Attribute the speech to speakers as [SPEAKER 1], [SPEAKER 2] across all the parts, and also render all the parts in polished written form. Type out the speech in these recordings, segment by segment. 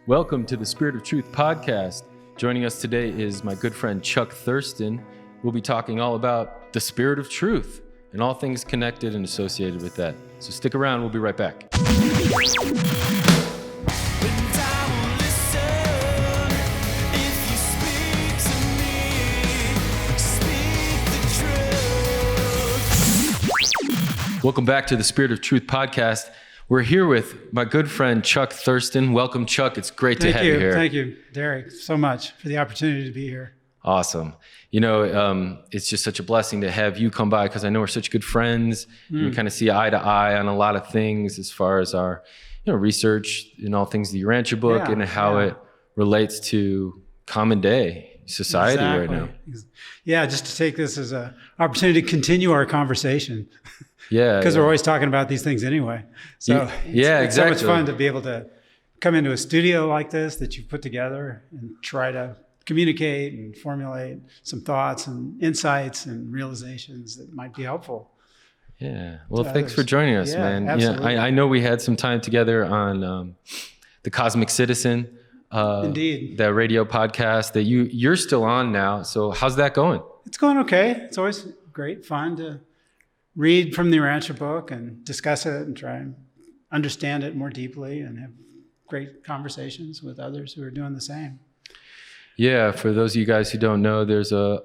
[SPEAKER 1] Welcome to the Spirit of Truth podcast. Joining us today is my good friend Chuck Thurston. We'll be talking all about the Spirit of Truth and all things connected and associated with that. So stick around, we'll be right back. Welcome back to the Spirit of Truth podcast. We're here with my good friend Chuck Thurston. Welcome, Chuck. It's great to have you here.
[SPEAKER 2] Thank you, Derek, so much for the opportunity to be here.
[SPEAKER 1] Awesome. You know, it's just such a blessing to have you come by because I know we're such good friends. We kind of see eye to eye on a lot of things as far as our, research in all things the Urantia Book and how it relates to common day society right now.
[SPEAKER 2] Yeah, just to take this as an opportunity to continue our conversation.
[SPEAKER 1] Yeah.
[SPEAKER 2] Because we're always talking about these things anyway. So it's so much fun to be able to come into a studio like this that you've put together and try to communicate and formulate some thoughts and insights and realizations that might be helpful.
[SPEAKER 1] Yeah. Well, thanks for joining us, man.
[SPEAKER 2] Absolutely.
[SPEAKER 1] Yeah, I know we had some time together on the Cosmic Citizen.
[SPEAKER 2] Indeed.
[SPEAKER 1] The radio podcast that you're still on now. So how's that going?
[SPEAKER 2] It's going okay. It's always great fun to read from the Urantia Book and discuss it and try and understand it more deeply and have great conversations with others who are doing the same.
[SPEAKER 1] Yeah, for those of you guys who don't know, there's a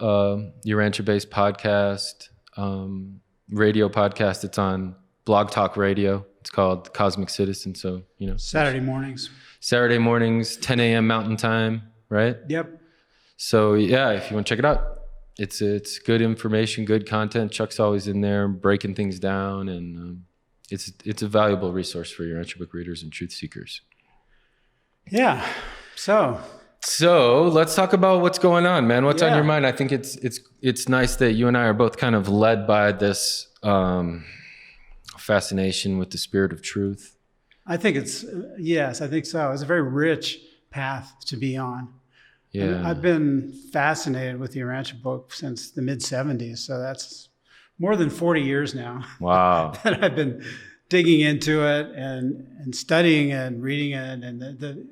[SPEAKER 1] Urantia-based podcast, radio podcast. It's on Blog Talk Radio. It's called Cosmic Citizen. So,
[SPEAKER 2] Saturday mornings, 10
[SPEAKER 1] a.m. Mountain Time, right?
[SPEAKER 2] Yep.
[SPEAKER 1] So, yeah, if you want to check it out. It's good information, good content. Chuck's always in there breaking things down, and it's a valuable resource for your Urantia Book readers and truth seekers.
[SPEAKER 2] Yeah. So
[SPEAKER 1] let's talk about what's going on, man. What's on your mind? I think it's nice that you and I are both kind of led by this fascination with the Spirit of Truth.
[SPEAKER 2] I think I think so. It's a very rich path to be on.
[SPEAKER 1] Yeah.
[SPEAKER 2] I've been fascinated with the Urantia Book since the mid-'70s, so that's more than 40 years now.
[SPEAKER 1] Wow.
[SPEAKER 2] that I've been digging into it and studying it and reading it, and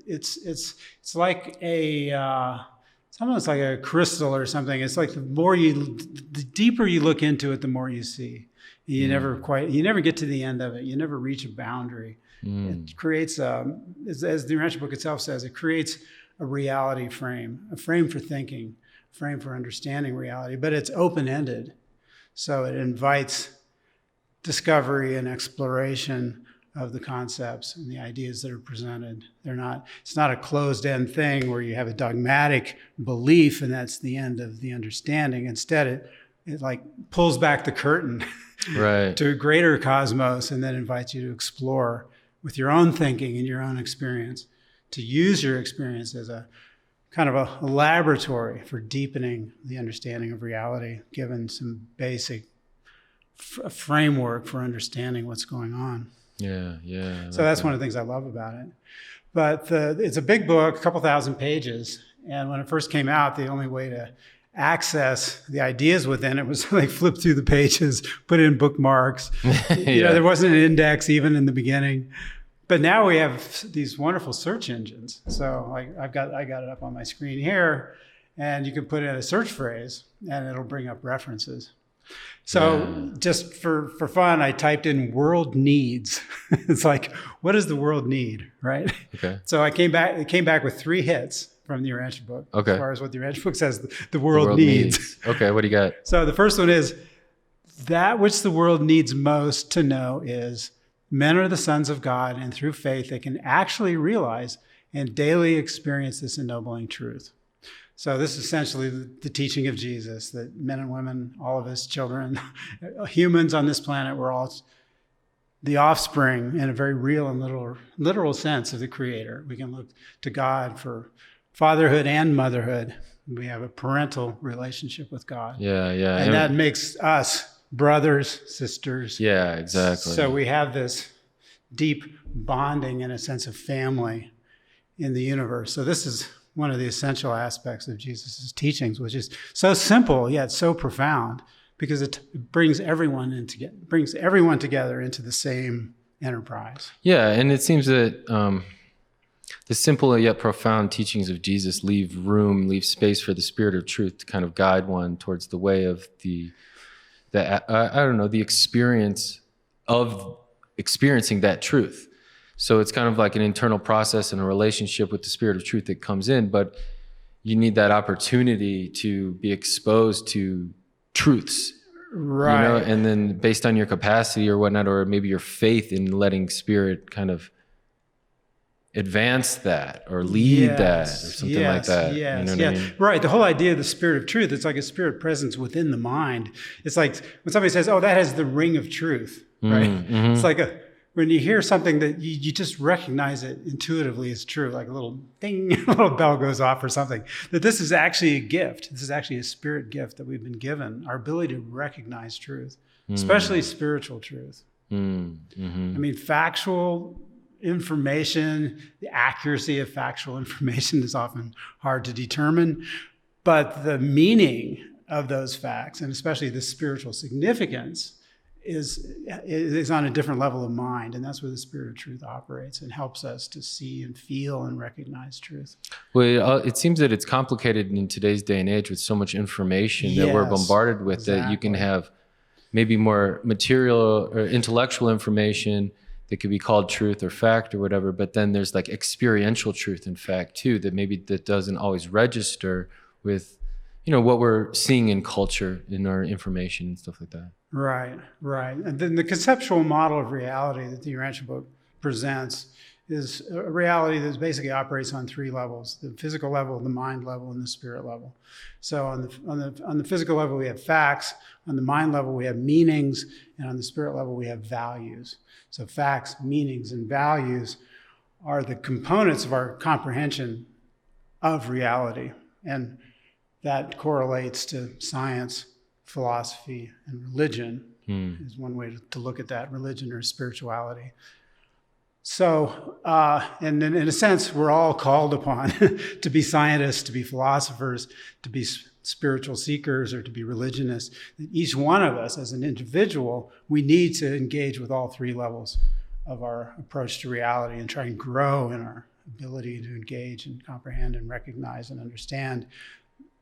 [SPEAKER 2] it's like it's almost like a crystal or something. It's like the deeper you look into it, the more you see. You never get to the end of it. You never reach a boundary. It creates as the Urantia Book itself says, it creates a reality frame, a frame for thinking, a frame for understanding reality, but it's open-ended. So it invites discovery and exploration of the concepts and the ideas that are presented. It's not a closed-end thing where you have a dogmatic belief and that's the end of the understanding. Instead, it like pulls back the curtain
[SPEAKER 1] right.
[SPEAKER 2] to a greater cosmos and then invites you to explore with your own thinking and your own experience, to use your experience as a kind of a laboratory for deepening the understanding of reality, given some basic framework for understanding what's going on.
[SPEAKER 1] Yeah.
[SPEAKER 2] So that's one of the things I love about it. But it's a big book, a couple thousand pages. And when it first came out, the only way to access the ideas within it was like flip through the pages, put in bookmarks. There wasn't an index even in the beginning. But now we have these wonderful search engines. So I got it up on my screen here, and you can put in a search phrase, and it'll bring up references. So just for fun, I typed in world needs. It's like, what does the world need, right?
[SPEAKER 1] Okay.
[SPEAKER 2] So it came back with 3 hits from the Urantia Book.
[SPEAKER 1] Okay.
[SPEAKER 2] As far as what the Urantia Book says, the world needs.
[SPEAKER 1] Okay, what do you got?
[SPEAKER 2] So the first one is, that which the world needs most to know is, men are the sons of God, and through faith they can actually realize and daily experience this ennobling truth. So this is essentially the teaching of Jesus, that men and women, all of us children, humans on this planet, we're all the offspring in a very real and literal sense of the Creator. We can look to God for fatherhood and motherhood. We have a parental relationship with God.
[SPEAKER 1] Yeah.
[SPEAKER 2] And that makes us brothers, sisters.
[SPEAKER 1] Yeah, exactly.
[SPEAKER 2] So we have this deep bonding and a sense of family in the universe. So this is one of the essential aspects of Jesus' teachings, which is so simple yet so profound, because it brings everyone together into the same enterprise.
[SPEAKER 1] Yeah, and it seems that The simple yet profound teachings of Jesus leave space for the Spirit of truth to kind of guide one towards the way of the experience of experiencing that truth. So it's kind of like an internal process and a relationship with the Spirit of truth that comes in, but you need that opportunity to be exposed to truths.
[SPEAKER 2] Right.
[SPEAKER 1] You know, and then based on your capacity or whatnot, or maybe your faith in letting Spirit kind of advance that or lead that or something like that.
[SPEAKER 2] Yes,
[SPEAKER 1] you know what I mean?
[SPEAKER 2] Right. The whole idea of the Spirit of truth, it's like a spirit presence within the mind. It's like when somebody says, oh, that has the ring of truth, right? Mm-hmm. It's like when you hear something that you just recognize it intuitively as true, like a little ding, a little bell goes off or something, that this is actually a gift. This is actually a spirit gift that we've been given, our ability to recognize truth, especially spiritual truth. Mm-hmm. I mean, factual information, the accuracy of factual information is often hard to determine, but the meaning of those facts, and especially the spiritual significance, is on a different level of mind, and that's where the Spirit of truth operates and helps us to see and feel and recognize truth.
[SPEAKER 1] Well, it seems that it's complicated in today's day and age with so much information that we're bombarded with, that you can have maybe more material or intellectual information that could be called truth or fact or whatever, but then there's like experiential truth and fact too, that doesn't always register with, you know, what we're seeing in culture, in our information and stuff like that.
[SPEAKER 2] Right. And then the conceptual model of reality that the Urantia Book presents is a reality that basically operates on three levels: the physical level, the mind level, and the spirit level. So on the physical level, we have facts. On the mind level, we have meanings. And on the spirit level, we have values. So facts, meanings, and values are the components of our comprehension of reality. And that correlates to science, philosophy, and religion is one way to look at that, religion or spirituality. So, and in a sense, we're all called upon to be scientists, to be philosophers, to be spiritual seekers, or to be religionists. Each one of us as an individual, we need to engage with all three levels of our approach to reality and try and grow in our ability to engage and comprehend and recognize and understand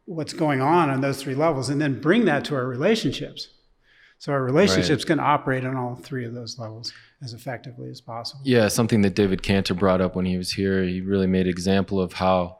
[SPEAKER 2] what's going on those three levels, and then bring that to our relationships. So our relationships can operate on all three of those levels as effectively as possible. Yeah,
[SPEAKER 1] something that David Cantor brought up when he was here, he really made an example of how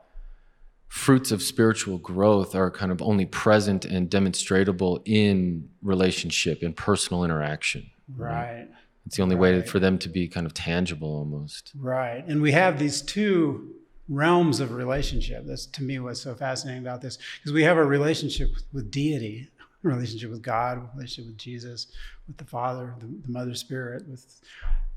[SPEAKER 1] fruits of spiritual growth are kind of only present and demonstratable in relationship, in personal interaction.
[SPEAKER 2] Right.
[SPEAKER 1] It's the only way for them to be kind of tangible almost.
[SPEAKER 2] Right. And we have these two realms of relationship. That's, to me, what's so fascinating about this, because we have a relationship with deity, a relationship with God, a relationship with Jesus, with the Father, the Mother Spirit, with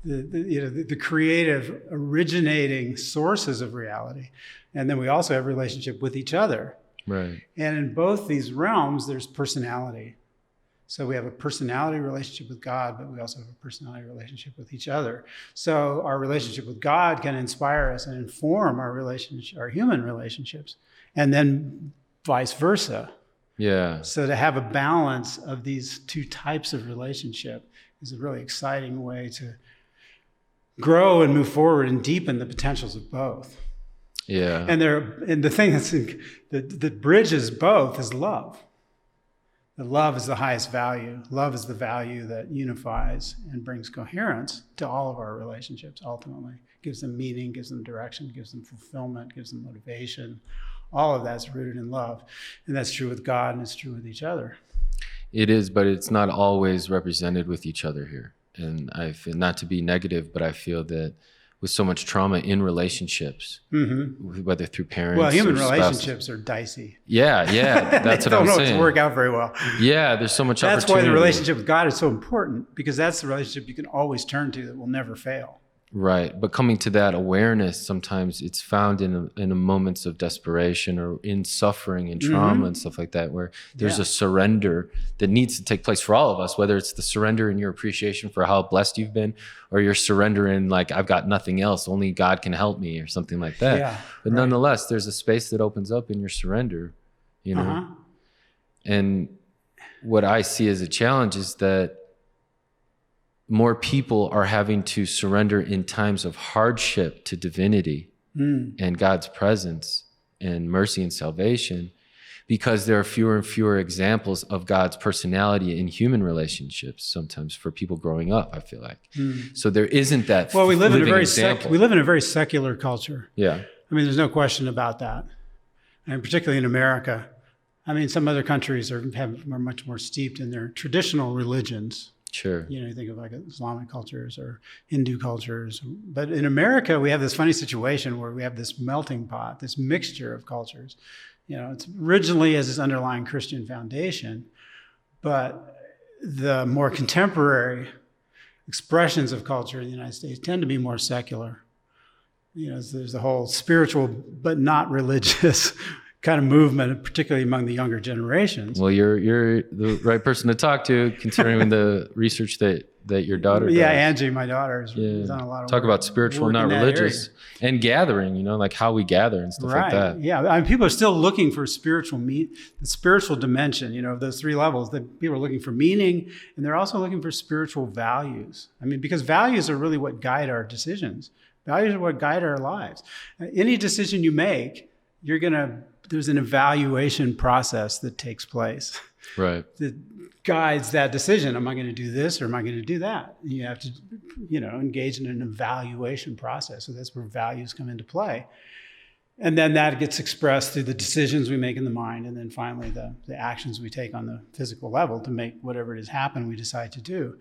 [SPEAKER 2] the creative, originating sources of reality. And then we also have a relationship with each other.
[SPEAKER 1] Right.
[SPEAKER 2] And in both these realms, there's personality. So we have a personality relationship with God, but we also have a personality relationship with each other. So our relationship with God can inspire us and inform our human relationships, and then vice versa.
[SPEAKER 1] Yeah.
[SPEAKER 2] So to have a balance of these two types of relationship is a really exciting way to grow and move forward and deepen the potentials of both.
[SPEAKER 1] Yeah.
[SPEAKER 2] And the thing that bridges both is love. The love is the highest value. Love is the value that unifies and brings coherence to all of our relationships, ultimately. Gives them meaning, gives them direction, gives them fulfillment, gives them motivation. All of that's rooted in love. And that's true with God, and it's true with each other.
[SPEAKER 1] It is, but it's not always represented with each other here. And I feel, not to be negative, but I feel that with so much trauma in relationships, whether through parents,
[SPEAKER 2] well, human
[SPEAKER 1] or
[SPEAKER 2] relationships are dicey.
[SPEAKER 1] Yeah, that's what I'm saying.
[SPEAKER 2] They don't know it to work out very well.
[SPEAKER 1] Yeah, there's so much
[SPEAKER 2] That's
[SPEAKER 1] opportunity.
[SPEAKER 2] why the relationship with God is so important, because that's the relationship you can always turn to that will never fail.
[SPEAKER 1] Right, but coming to that awareness, sometimes it's found in moments of desperation or in suffering and trauma and stuff like that, where there's a surrender that needs to take place for all of us, whether it's the surrender in your appreciation for how blessed you've been, or your surrender in like, I've got nothing else, only God can help me, or something like that.
[SPEAKER 2] Yeah,
[SPEAKER 1] but nonetheless, there's a space that opens up in your surrender, you know? And what I see as a challenge is that more people are having to surrender in times of hardship to divinity and God's presence and mercy and salvation, because there are fewer and fewer examples of God's personality in human relationships sometimes for people growing up, I feel like. So there isn't that
[SPEAKER 2] Well, we live in a very secular culture.
[SPEAKER 1] Yeah.
[SPEAKER 2] I mean, there's no question about that. And particularly in America. I mean, some other countries are much more steeped in their traditional religions.
[SPEAKER 1] Sure.
[SPEAKER 2] You know, you think of like Islamic cultures or Hindu cultures. But in America, we have this funny situation where we have this melting pot, this mixture of cultures. You know, it's originally as this underlying Christian foundation, but the more contemporary expressions of culture in the United States tend to be more secular. You know, there's a whole spiritual but not religious kind of movement, particularly among the younger generations.
[SPEAKER 1] Well, you're the right person to talk to, considering the research that your daughter does.
[SPEAKER 2] Yeah, Angie, my daughter, has done a lot of
[SPEAKER 1] talk
[SPEAKER 2] work,
[SPEAKER 1] about spiritual, not religious, and gathering. You know, like how we gather and stuff like that.
[SPEAKER 2] Yeah, I mean, people are still looking for the spiritual dimension. You know, of those three levels. That people are looking for meaning, and they're also looking for spiritual values. I mean, because values are really what guide our decisions. Values are what guide our lives. Any decision you make, there's an evaluation process that takes place.
[SPEAKER 1] Right.
[SPEAKER 2] That guides that decision. Am I going to do this or am I going to do that? And you have to, engage in an evaluation process. So that's where values come into play. And then that gets expressed through the decisions we make in the mind. And then finally, the actions we take on the physical level to make whatever it is happen we decide to do.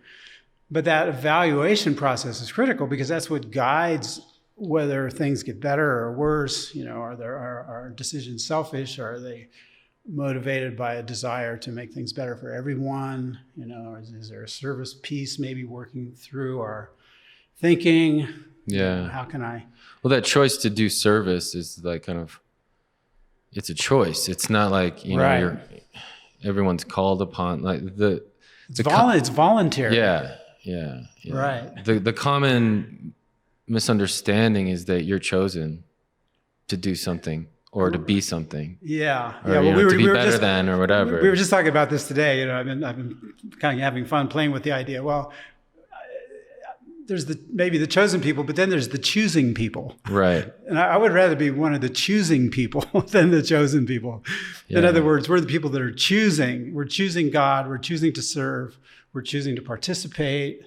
[SPEAKER 2] But that evaluation process is critical because that's what guides whether things get better or worse. You know, are decisions selfish? Or are they motivated by a desire to make things better for everyone? You know, or is there a service piece maybe working through our thinking?
[SPEAKER 1] Yeah.
[SPEAKER 2] You know, how can I?
[SPEAKER 1] Well, that choice to do service is like it's a choice. It's not like, know, everyone's called upon
[SPEAKER 2] it's voluntary.
[SPEAKER 1] Yeah.
[SPEAKER 2] Right.
[SPEAKER 1] The common misunderstanding is that you're chosen to do something or to be something.
[SPEAKER 2] Yeah.
[SPEAKER 1] Or, well, to be better than or whatever.
[SPEAKER 2] We were just talking about this today. You know, I've been kind of having fun playing with the idea. Well, there's maybe the chosen people, but then there's the choosing people.
[SPEAKER 1] Right.
[SPEAKER 2] And I would rather be one of the choosing people than the chosen people. Yeah. In other words, we're the people that are choosing. We're choosing God. We're choosing to serve. We're choosing to participate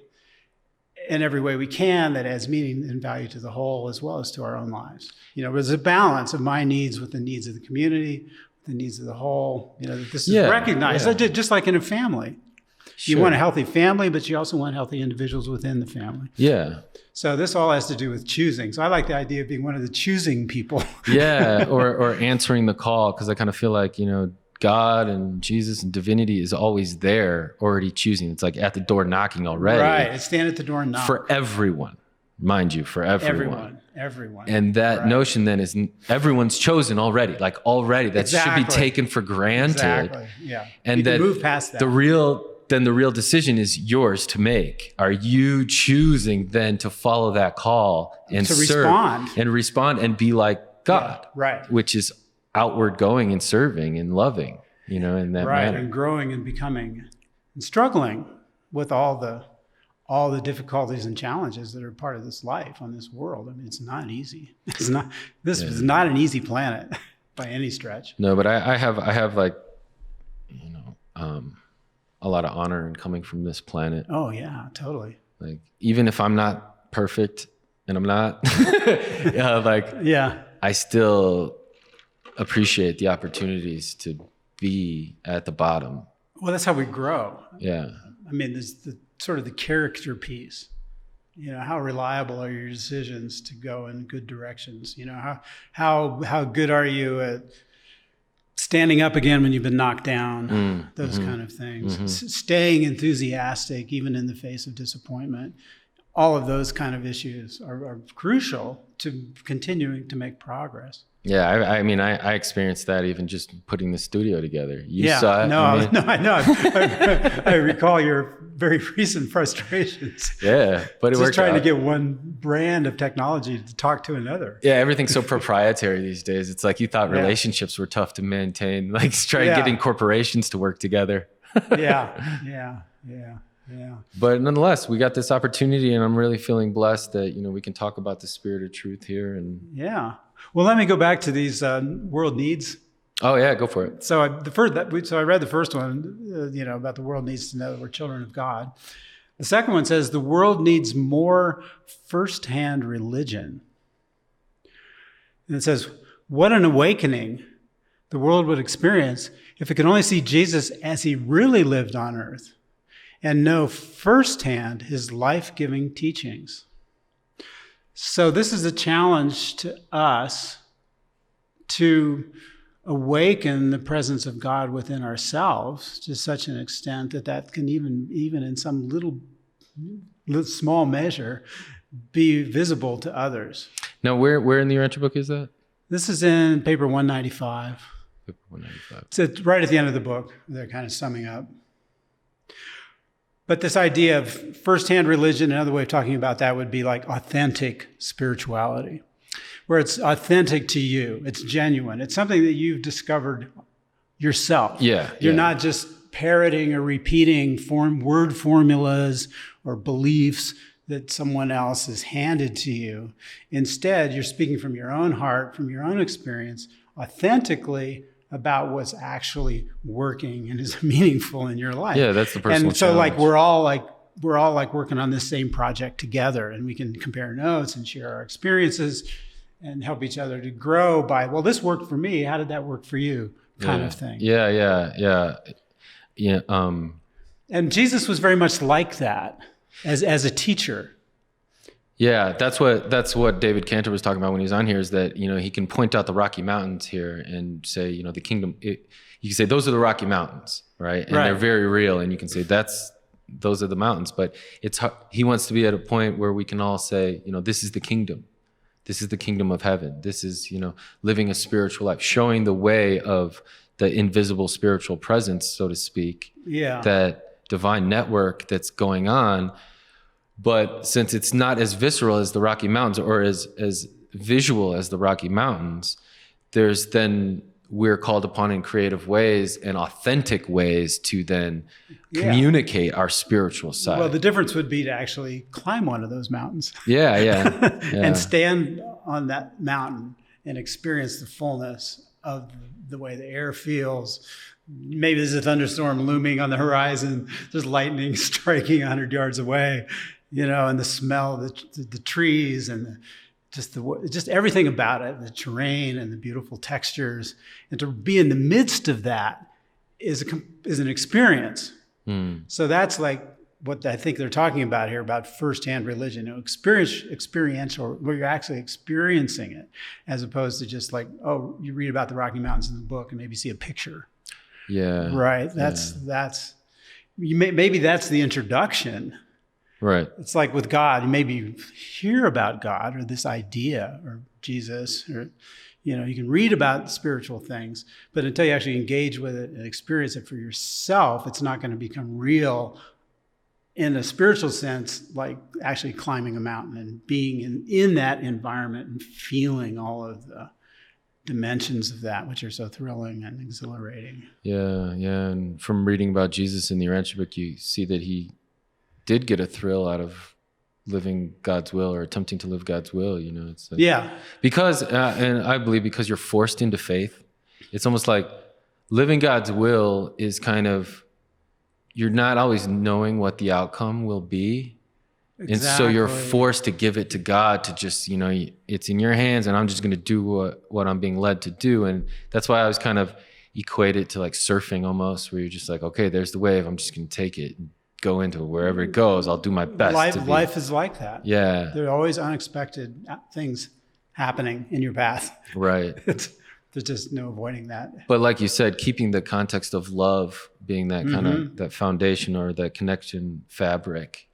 [SPEAKER 2] in every way we can that adds meaning and value to the whole as well as to our own lives. You know, there's a balance of my needs with the needs of the community, with the needs of the whole. You know, that this is recognized, just like in a family. Sure. You want a healthy family, but you also want healthy individuals within the family.
[SPEAKER 1] Yeah.
[SPEAKER 2] So this all has to do with choosing. So I like the idea of being one of the choosing people.
[SPEAKER 1] Yeah, or answering the call, because I kind of feel like, God and Jesus and divinity is always there, already choosing. It's like at the door knocking already.
[SPEAKER 2] Right, it's stand at the door and knock.
[SPEAKER 1] For everyone, mind you, for everyone.
[SPEAKER 2] Everyone.
[SPEAKER 1] And that notion then is everyone's chosen already. Like already, that should be taken for granted.
[SPEAKER 2] Exactly, yeah.
[SPEAKER 1] And
[SPEAKER 2] you can move past that.
[SPEAKER 1] The real decision is yours to make. Are you choosing then to follow that call and respond and be like God?
[SPEAKER 2] Yeah, right.
[SPEAKER 1] Which is outward going and serving and loving, in that manner.
[SPEAKER 2] And growing and becoming and struggling with all the difficulties and challenges that are part of this life on this world. I mean, it's not easy. This is not an easy planet by any stretch.
[SPEAKER 1] No, but I have like, a lot of honor in coming from this planet.
[SPEAKER 2] Oh yeah, totally.
[SPEAKER 1] Like, even if I'm not perfect, and I'm not, I still appreciate the opportunities to be at the bottom.
[SPEAKER 2] Well, that's how we grow.
[SPEAKER 1] Yeah.
[SPEAKER 2] I mean, there's the sort of the character piece. How reliable are your decisions to go in good directions? How good are you at standing up again when you've been knocked down? Those kind of things. Staying enthusiastic even in the face of disappointment. All of those kind of issues are crucial to continuing to make progress.
[SPEAKER 1] Yeah, I experienced that even just putting the studio together. You saw it.
[SPEAKER 2] No, I know. I recall your very recent frustrations.
[SPEAKER 1] Yeah, but it worked out.
[SPEAKER 2] Just trying to get one brand of technology to talk to another.
[SPEAKER 1] Yeah, everything's so proprietary these days. It's like you thought relationships were tough to maintain. Like getting corporations to work together.
[SPEAKER 2] Yeah. Yeah.
[SPEAKER 1] But nonetheless, we got this opportunity, and I'm really feeling blessed that, we can talk about the spirit of truth here. And
[SPEAKER 2] Yeah. Well, let me go back to these world needs.
[SPEAKER 1] oh yeah, go for it.
[SPEAKER 2] So I read the first one, about the world needs to know that we're children of God. The second one says the world needs more firsthand religion. And it says, what an awakening the world would experience if it could only see Jesus as he really lived on earth and know firsthand his life-giving teachings. So this is a challenge to us to awaken the presence of God within ourselves to such an extent that can even in some little small measure be visible to others.
[SPEAKER 1] Now, where in the Urantia book is that?
[SPEAKER 2] This is in paper 195.
[SPEAKER 1] Paper 195.
[SPEAKER 2] It's right at the end of the book. They're kind of summing up. But this idea of firsthand religion, another way of talking about that would be like authentic spirituality, where it's authentic to you. It's genuine. It's something that you've discovered yourself.
[SPEAKER 1] Yeah.
[SPEAKER 2] You're not just parroting or repeating word formulas or beliefs that someone else has handed to you. Instead, you're speaking from your own heart, from your own experience, authentically about what's actually working and is meaningful in your life.
[SPEAKER 1] Yeah, that's the personal
[SPEAKER 2] And so
[SPEAKER 1] challenge.
[SPEAKER 2] we're all working on this same project together, and we can compare notes and share our experiences and help each other to grow by, well, this worked for me. How did that work for you? Kind of thing.
[SPEAKER 1] Yeah.
[SPEAKER 2] And Jesus was very much like that as a teacher.
[SPEAKER 1] Yeah, that's what David Cantor was talking about when he was on here, is that, he can point out the Rocky Mountains here and say, the kingdom, you can say those are the Rocky Mountains, right? And they're very real. And you can say those are the mountains, but he wants to be at a point where we can all say, this is the kingdom. This is the kingdom of heaven. This is, living a spiritual life, showing the way of the invisible spiritual presence, so to speak.
[SPEAKER 2] Yeah.
[SPEAKER 1] That divine network that's going on. But since it's not as visceral as the Rocky Mountains or as visual as the Rocky Mountains, we're called upon in creative ways and authentic ways to then communicate our spiritual side.
[SPEAKER 2] Well, the difference would be to actually climb one of those mountains.
[SPEAKER 1] Yeah.
[SPEAKER 2] And stand on that mountain and experience the fullness of the way the air feels. Maybe there's a thunderstorm looming on the horizon. There's lightning striking 100 yards away, and the smell of the trees and just everything about it, the terrain and the beautiful textures. And to be in the midst of that is an experience. So that's like what I think they're talking about here, about firsthand religion, experiential, where you're actually experiencing it, as opposed to just like, oh, you read about the Rocky Mountains in the book and maybe see a picture.
[SPEAKER 1] Yeah.
[SPEAKER 2] Right. Maybe that's the introduction.
[SPEAKER 1] Right.
[SPEAKER 2] It's like with God, you maybe hear about God or this idea or Jesus, or, you can read about spiritual things, but until you actually engage with it and experience it for yourself, it's not going to become real in a spiritual sense, like actually climbing a mountain and being in that environment and feeling all of the dimensions of that, which are so thrilling and exhilarating.
[SPEAKER 1] Yeah. And from reading about Jesus in the Urantia book, you see that he did get a thrill out of living God's will or attempting to live God's will. It's like, because, and I believe because you're forced into faith, it's almost like living God's will is kind of, you're not always knowing what the outcome will be. Exactly. And so you're forced to give it to God to just, it's in your hands and I'm just going to do what I'm being led to do. And that's why I was kind of equate it to like surfing almost, where you're just like, okay, there's the wave. I'm just going to take it and go into it. Wherever it goes, I'll do my best.
[SPEAKER 2] Life is like that.
[SPEAKER 1] Yeah.
[SPEAKER 2] There are always unexpected things happening in your path.
[SPEAKER 1] Right.
[SPEAKER 2] There's just no avoiding that.
[SPEAKER 1] But like you said, keeping the context of love being that kind of that foundation or that connection fabric,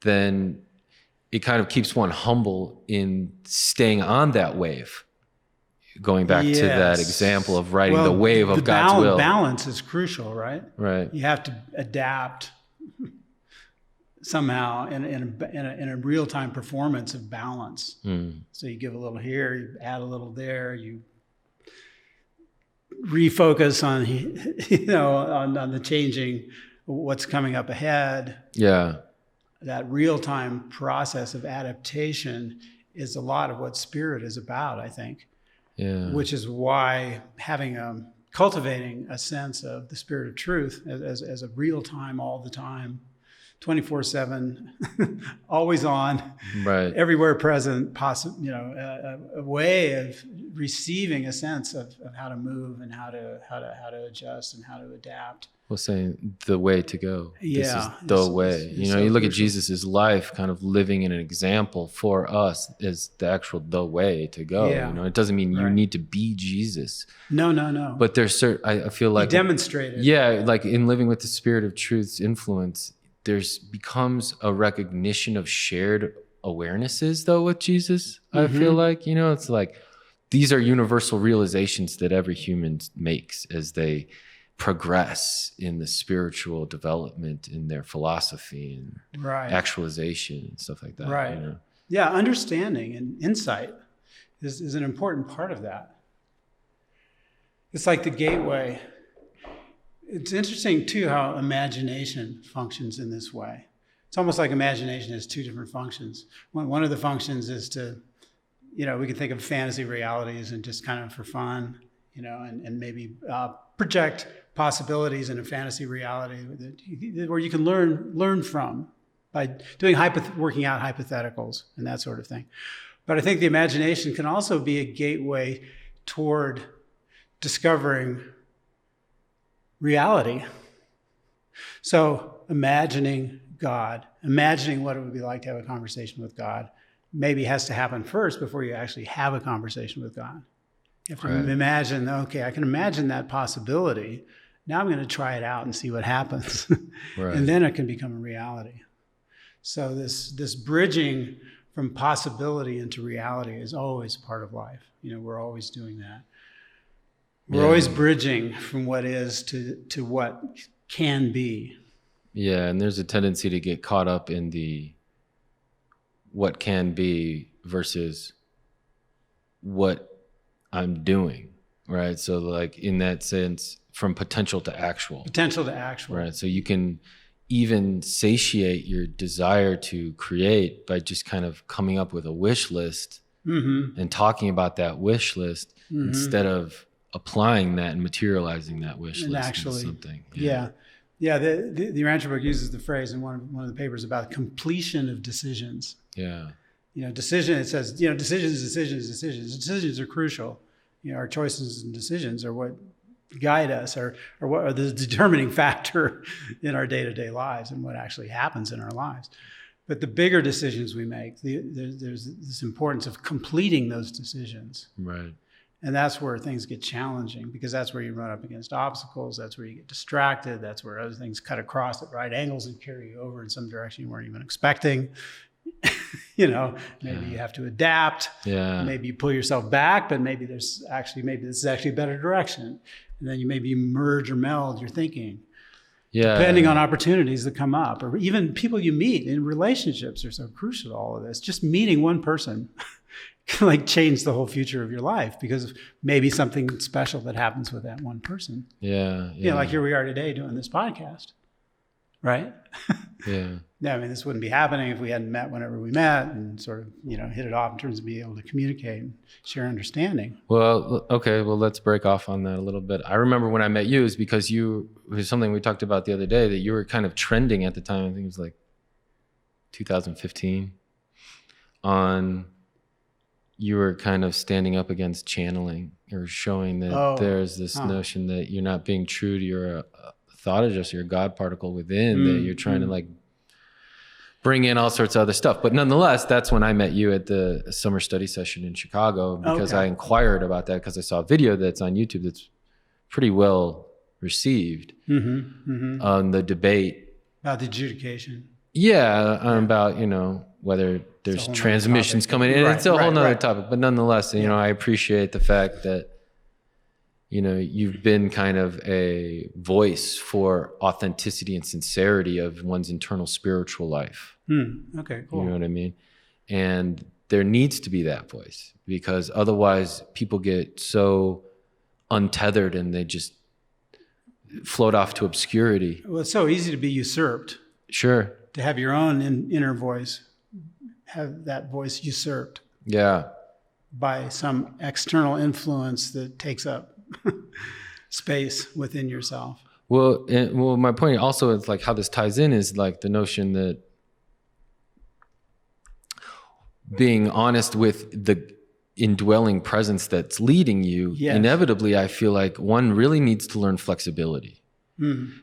[SPEAKER 1] then it kind of keeps one humble in staying on that wave. Going back to that example of riding the wave of God's will.
[SPEAKER 2] Balance is crucial, right?
[SPEAKER 1] Right.
[SPEAKER 2] You have to adapt somehow in a real-time performance of balance. So you give a little here, you add a little there, you refocus on on the changing what's coming up ahead.
[SPEAKER 1] Yeah.
[SPEAKER 2] That real-time process of adaptation is a lot of what spirit is about, I think.
[SPEAKER 1] Yeah.
[SPEAKER 2] Which is why cultivating a sense of the spirit of truth as a real time, all the time, 24/7, always on,
[SPEAKER 1] right,
[SPEAKER 2] everywhere present, a way of receiving a sense of how to move and how to adjust and how to adapt.
[SPEAKER 1] Well, saying the way to go.
[SPEAKER 2] Yeah,
[SPEAKER 1] this is the way.
[SPEAKER 2] It's
[SPEAKER 1] you look at Jesus's life, kind of living in an example for us as the actual the way to go.
[SPEAKER 2] Yeah.
[SPEAKER 1] It doesn't mean you need to be Jesus.
[SPEAKER 2] No.
[SPEAKER 1] But there's I feel like
[SPEAKER 2] he demonstrated.
[SPEAKER 1] Yeah, like in living with the spirit of truth's influence, there's becomes a recognition of shared awarenesses though with Jesus. I feel like, it's like these are universal realizations that every human makes as they progress in the spiritual development in their philosophy and actualization and stuff like that.
[SPEAKER 2] Right. Yeah, understanding and insight is an important part of that. It's like the gateway. It's interesting too how imagination functions in this way. It's almost like imagination has two different functions. One of the functions is to, we can think of fantasy realities and just kind of for fun, and maybe project possibilities in a fantasy reality where you can learn from by doing working out hypotheticals and that sort of thing. But I think the imagination can also be a gateway toward discovering reality. So imagining God, imagining what it would be like to have a conversation with God, maybe has to happen first before you actually have a conversation with God. You have to imagine, okay, I can imagine that possibility. Now I'm going to try it out and see what happens. And then it can become a reality. So this bridging from possibility into reality is always part of life. We're always doing that. We're always bridging from what is to what can be.
[SPEAKER 1] Yeah, and there's a tendency to get caught up in the what can be versus what I'm doing, right? So like in that sense, from potential to actual.
[SPEAKER 2] Potential to actual.
[SPEAKER 1] Right. So you can even satiate your desire to create by just kind of coming up with a wish list and talking about that wish list instead of applying that and materializing that wish list into something.
[SPEAKER 2] Yeah. The Urantia Book uses the phrase in one of the papers about completion of decisions.
[SPEAKER 1] Yeah.
[SPEAKER 2] Decision, it says, decisions are crucial. Our choices and decisions are what guide us or what are the determining factor in our day-to-day lives and what actually happens in our lives. But the bigger decisions we make, there's this importance of completing those decisions.
[SPEAKER 1] Right.
[SPEAKER 2] And that's where things get challenging because that's where you run up against obstacles. That's where you get distracted. That's where other things cut across at right angles and carry you over in some direction you weren't even expecting. Maybe you have to adapt.
[SPEAKER 1] Yeah.
[SPEAKER 2] Maybe you pull yourself back, but maybe this is actually a better direction. And then you maybe merge or meld your thinking. Yeah. Depending on opportunities that come up, or even people you meet in relationships are so crucial to all of this. Just meeting one person can change the whole future of your life because of maybe something special that happens with that one person.
[SPEAKER 1] Yeah.
[SPEAKER 2] Like here we are today doing this podcast. Right?
[SPEAKER 1] Yeah.
[SPEAKER 2] Yeah, this wouldn't be happening if we hadn't met whenever we met and sort of, hit it off in terms of being able to communicate and share understanding.
[SPEAKER 1] Well, okay. Well, let's break off on that a little bit. I remember when I met you is because it was something we talked about the other day that you were kind of trending at the time. I think it was like 2015 you were kind of standing up against channeling or showing that there's this notion that you're not being true to your thought adjuster, your God particle within, that you're trying to bring in all sorts of other stuff. But nonetheless, that's when I met you at the summer study session in Chicago because I inquired about that because I saw a video that's on YouTube that's pretty well received on the debate.
[SPEAKER 2] About the adjudication.
[SPEAKER 1] Yeah, about, whether there's transmissions coming in. It's a whole nother topic. But nonetheless, I appreciate the fact that, you've been kind of a voice for authenticity and sincerity of one's internal spiritual life.
[SPEAKER 2] Okay, cool.
[SPEAKER 1] You know what I mean? And there needs to be that voice because otherwise people get so untethered and they just float off to obscurity.
[SPEAKER 2] Well, it's so easy to be usurped.
[SPEAKER 1] Sure.
[SPEAKER 2] To have your own inner voice, have that voice usurped.
[SPEAKER 1] Yeah.
[SPEAKER 2] By some external influence that takes up space within yourself.
[SPEAKER 1] Well, my point also is like how this ties in is like the notion that being honest with the indwelling presence that's leading you, inevitably, I feel like one really needs to learn flexibility.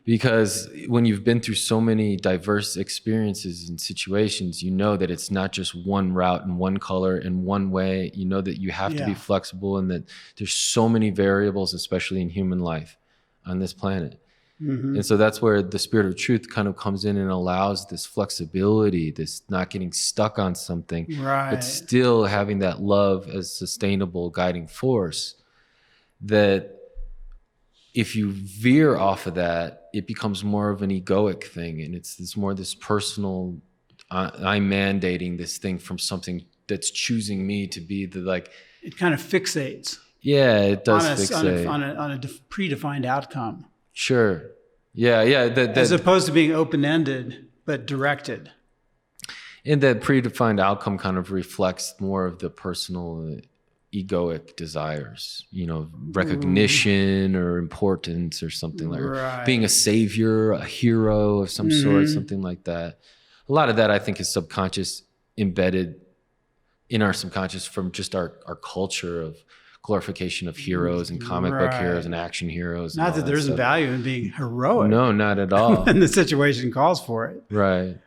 [SPEAKER 1] Because when you've been through so many diverse experiences and situations, you know that it's not just one route and one color and one way. You know that you have to be flexible, and that there's so many variables, especially in human life on this planet. And so that's where the spirit of truth kind of comes in and allows this flexibility, this not getting stuck on something, but still having that love as sustainable guiding force. That if you veer off of that, it becomes more of an egoic thing. And it's more this personal, I'm mandating this thing from something that's choosing me to be the like.
[SPEAKER 2] It kind of fixates.
[SPEAKER 1] Yeah, it does fixate.
[SPEAKER 2] On a predefined outcome.
[SPEAKER 1] Sure. Yeah.
[SPEAKER 2] As opposed to being open-ended, but directed.
[SPEAKER 1] And that predefined outcome kind of reflects more of the personal egoic desires, recognition or importance or something like being a savior, a hero of some sort, something like that. A lot of that I think is subconscious, embedded in our subconscious from just our culture of glorification of heroes and comic book heroes and action heroes.
[SPEAKER 2] Not that there isn't value in being heroic.
[SPEAKER 1] No, not at all.
[SPEAKER 2] And the situation calls for it.
[SPEAKER 1] Right.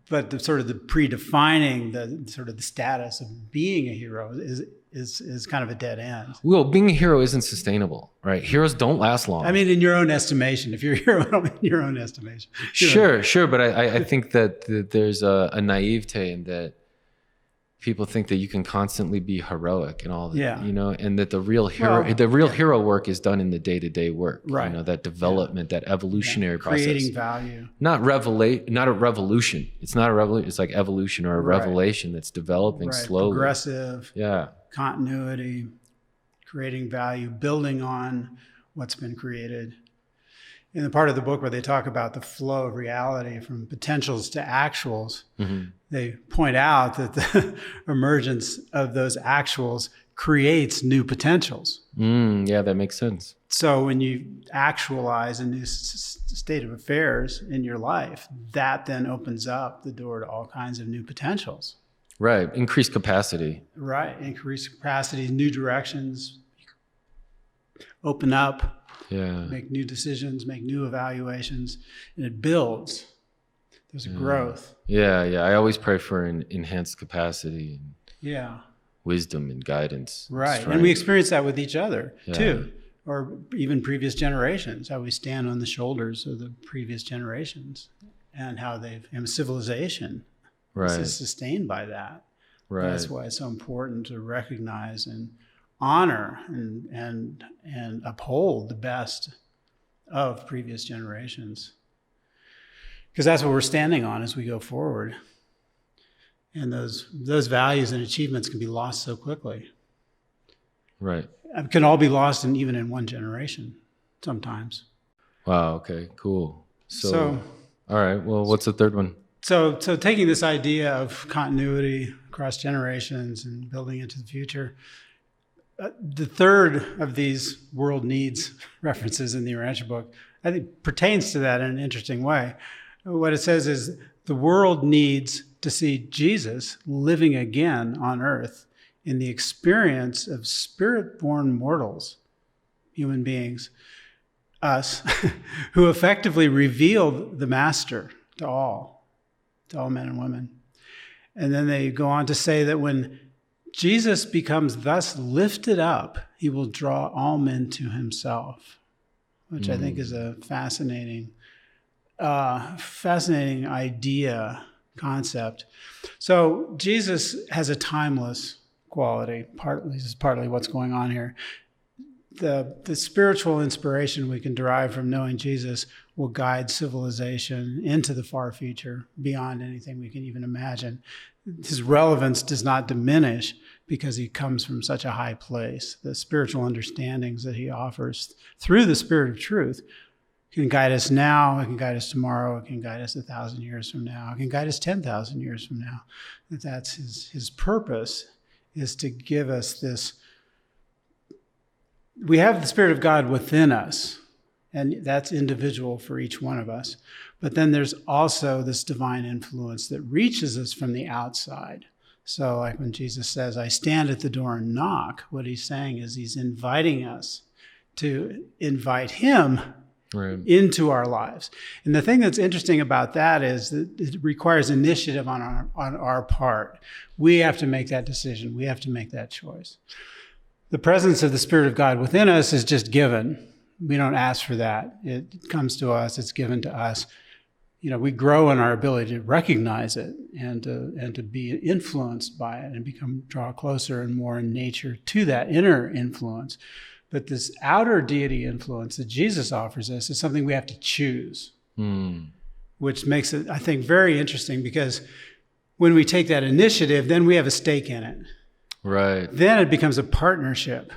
[SPEAKER 2] But the predefining the status of being a hero is kind of a dead end.
[SPEAKER 1] Well, being a hero isn't sustainable, right? Heroes don't last long.
[SPEAKER 2] I mean, in your own estimation, if you're a hero, in your own estimation.
[SPEAKER 1] Sure. But I think that there's a naivete in that people think that you can constantly be heroic and all that, and that the real hero work is done in the day-to-day work, that development, that evolutionary process.
[SPEAKER 2] Creating value.
[SPEAKER 1] Not a revolution. It's not a revolution. It's like evolution or a revelation that's developing slowly.
[SPEAKER 2] Progressive. Continuity, creating value, building on what's been created. In the part of the book where they talk about the flow of reality from potentials to actuals, they point out that the emergence of those actuals creates new potentials.
[SPEAKER 1] Yeah, that makes sense.
[SPEAKER 2] So when you actualize a new state of affairs in your life, that then opens up the door to all kinds of new potentials.
[SPEAKER 1] Right. Increased capacity.
[SPEAKER 2] Right. Increased capacity, new directions, open up.
[SPEAKER 1] Yeah.
[SPEAKER 2] Make new decisions, make new evaluations, and it builds. There's a growth.
[SPEAKER 1] Yeah. I always pray for an enhanced capacity and wisdom and guidance.
[SPEAKER 2] Right. And we experience that with each other too, or even previous generations, how we stand on the shoulders of the previous generations and how civilization is sustained by that. Right. That's why it's so important to recognize and honor and uphold the best of previous generations, because that's what we're standing on as we go forward. And those values and achievements can be lost so quickly. Right. It can all be lost even in one generation sometimes.
[SPEAKER 1] Wow. Okay. Cool. So all right. Well, what's the third one?
[SPEAKER 2] So taking this idea of continuity across generations and building into the future. The third of these world needs references in the Urantia book, I think, pertains to that in an interesting way. What it says is the world needs to see Jesus living again on earth in the experience of spirit-born mortals, human beings, us, who effectively revealed the master to all men and women. And then they go on to say that when Jesus becomes thus lifted up, he will draw all men to himself, which I think is a fascinating idea, concept. So Jesus has a timeless quality. This is partly what's going on here. The spiritual inspiration we can derive from knowing Jesus will guide civilization into the far future, beyond anything we can even imagine. His relevance does not diminish because he comes from such a high place. The spiritual understandings that he offers through the Spirit of Truth can guide us now, it can guide us tomorrow, it can guide us 1,000 years from now, it can guide us 10,000 years from now. That's his purpose, is to give us this. We have the Spirit of God within us, and that's individual for each one of us. But then there's also this divine influence that reaches us from the outside. So like when Jesus says, I stand at the door and knock, what he's saying is he's inviting us to invite him into our lives. And the thing that's interesting about that is that it requires initiative on our part. We have to make that decision. We have to make that choice. The presence of the Spirit of God within us is just given. We don't ask for that. It comes to us. It's given to us. We grow in our ability to recognize it and to be influenced by it and draw closer and more in nature to that inner influence. But this outer deity influence that Jesus offers us is something we have to choose, which makes it, I think, very interesting, because when we take that initiative, then we have a stake in it.
[SPEAKER 1] Right.
[SPEAKER 2] Then it becomes a partnership.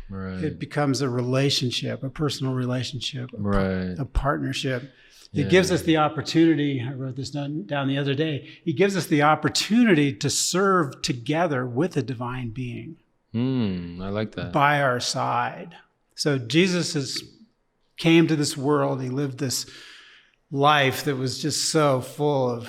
[SPEAKER 1] Right.
[SPEAKER 2] It becomes a relationship, a personal relationship, a partnership. It gives us the opportunity, I wrote this down the other day, it gives us the opportunity to serve together with a divine being.
[SPEAKER 1] I like that.
[SPEAKER 2] By our side. So Jesus came to this world. He lived this life that was just so full of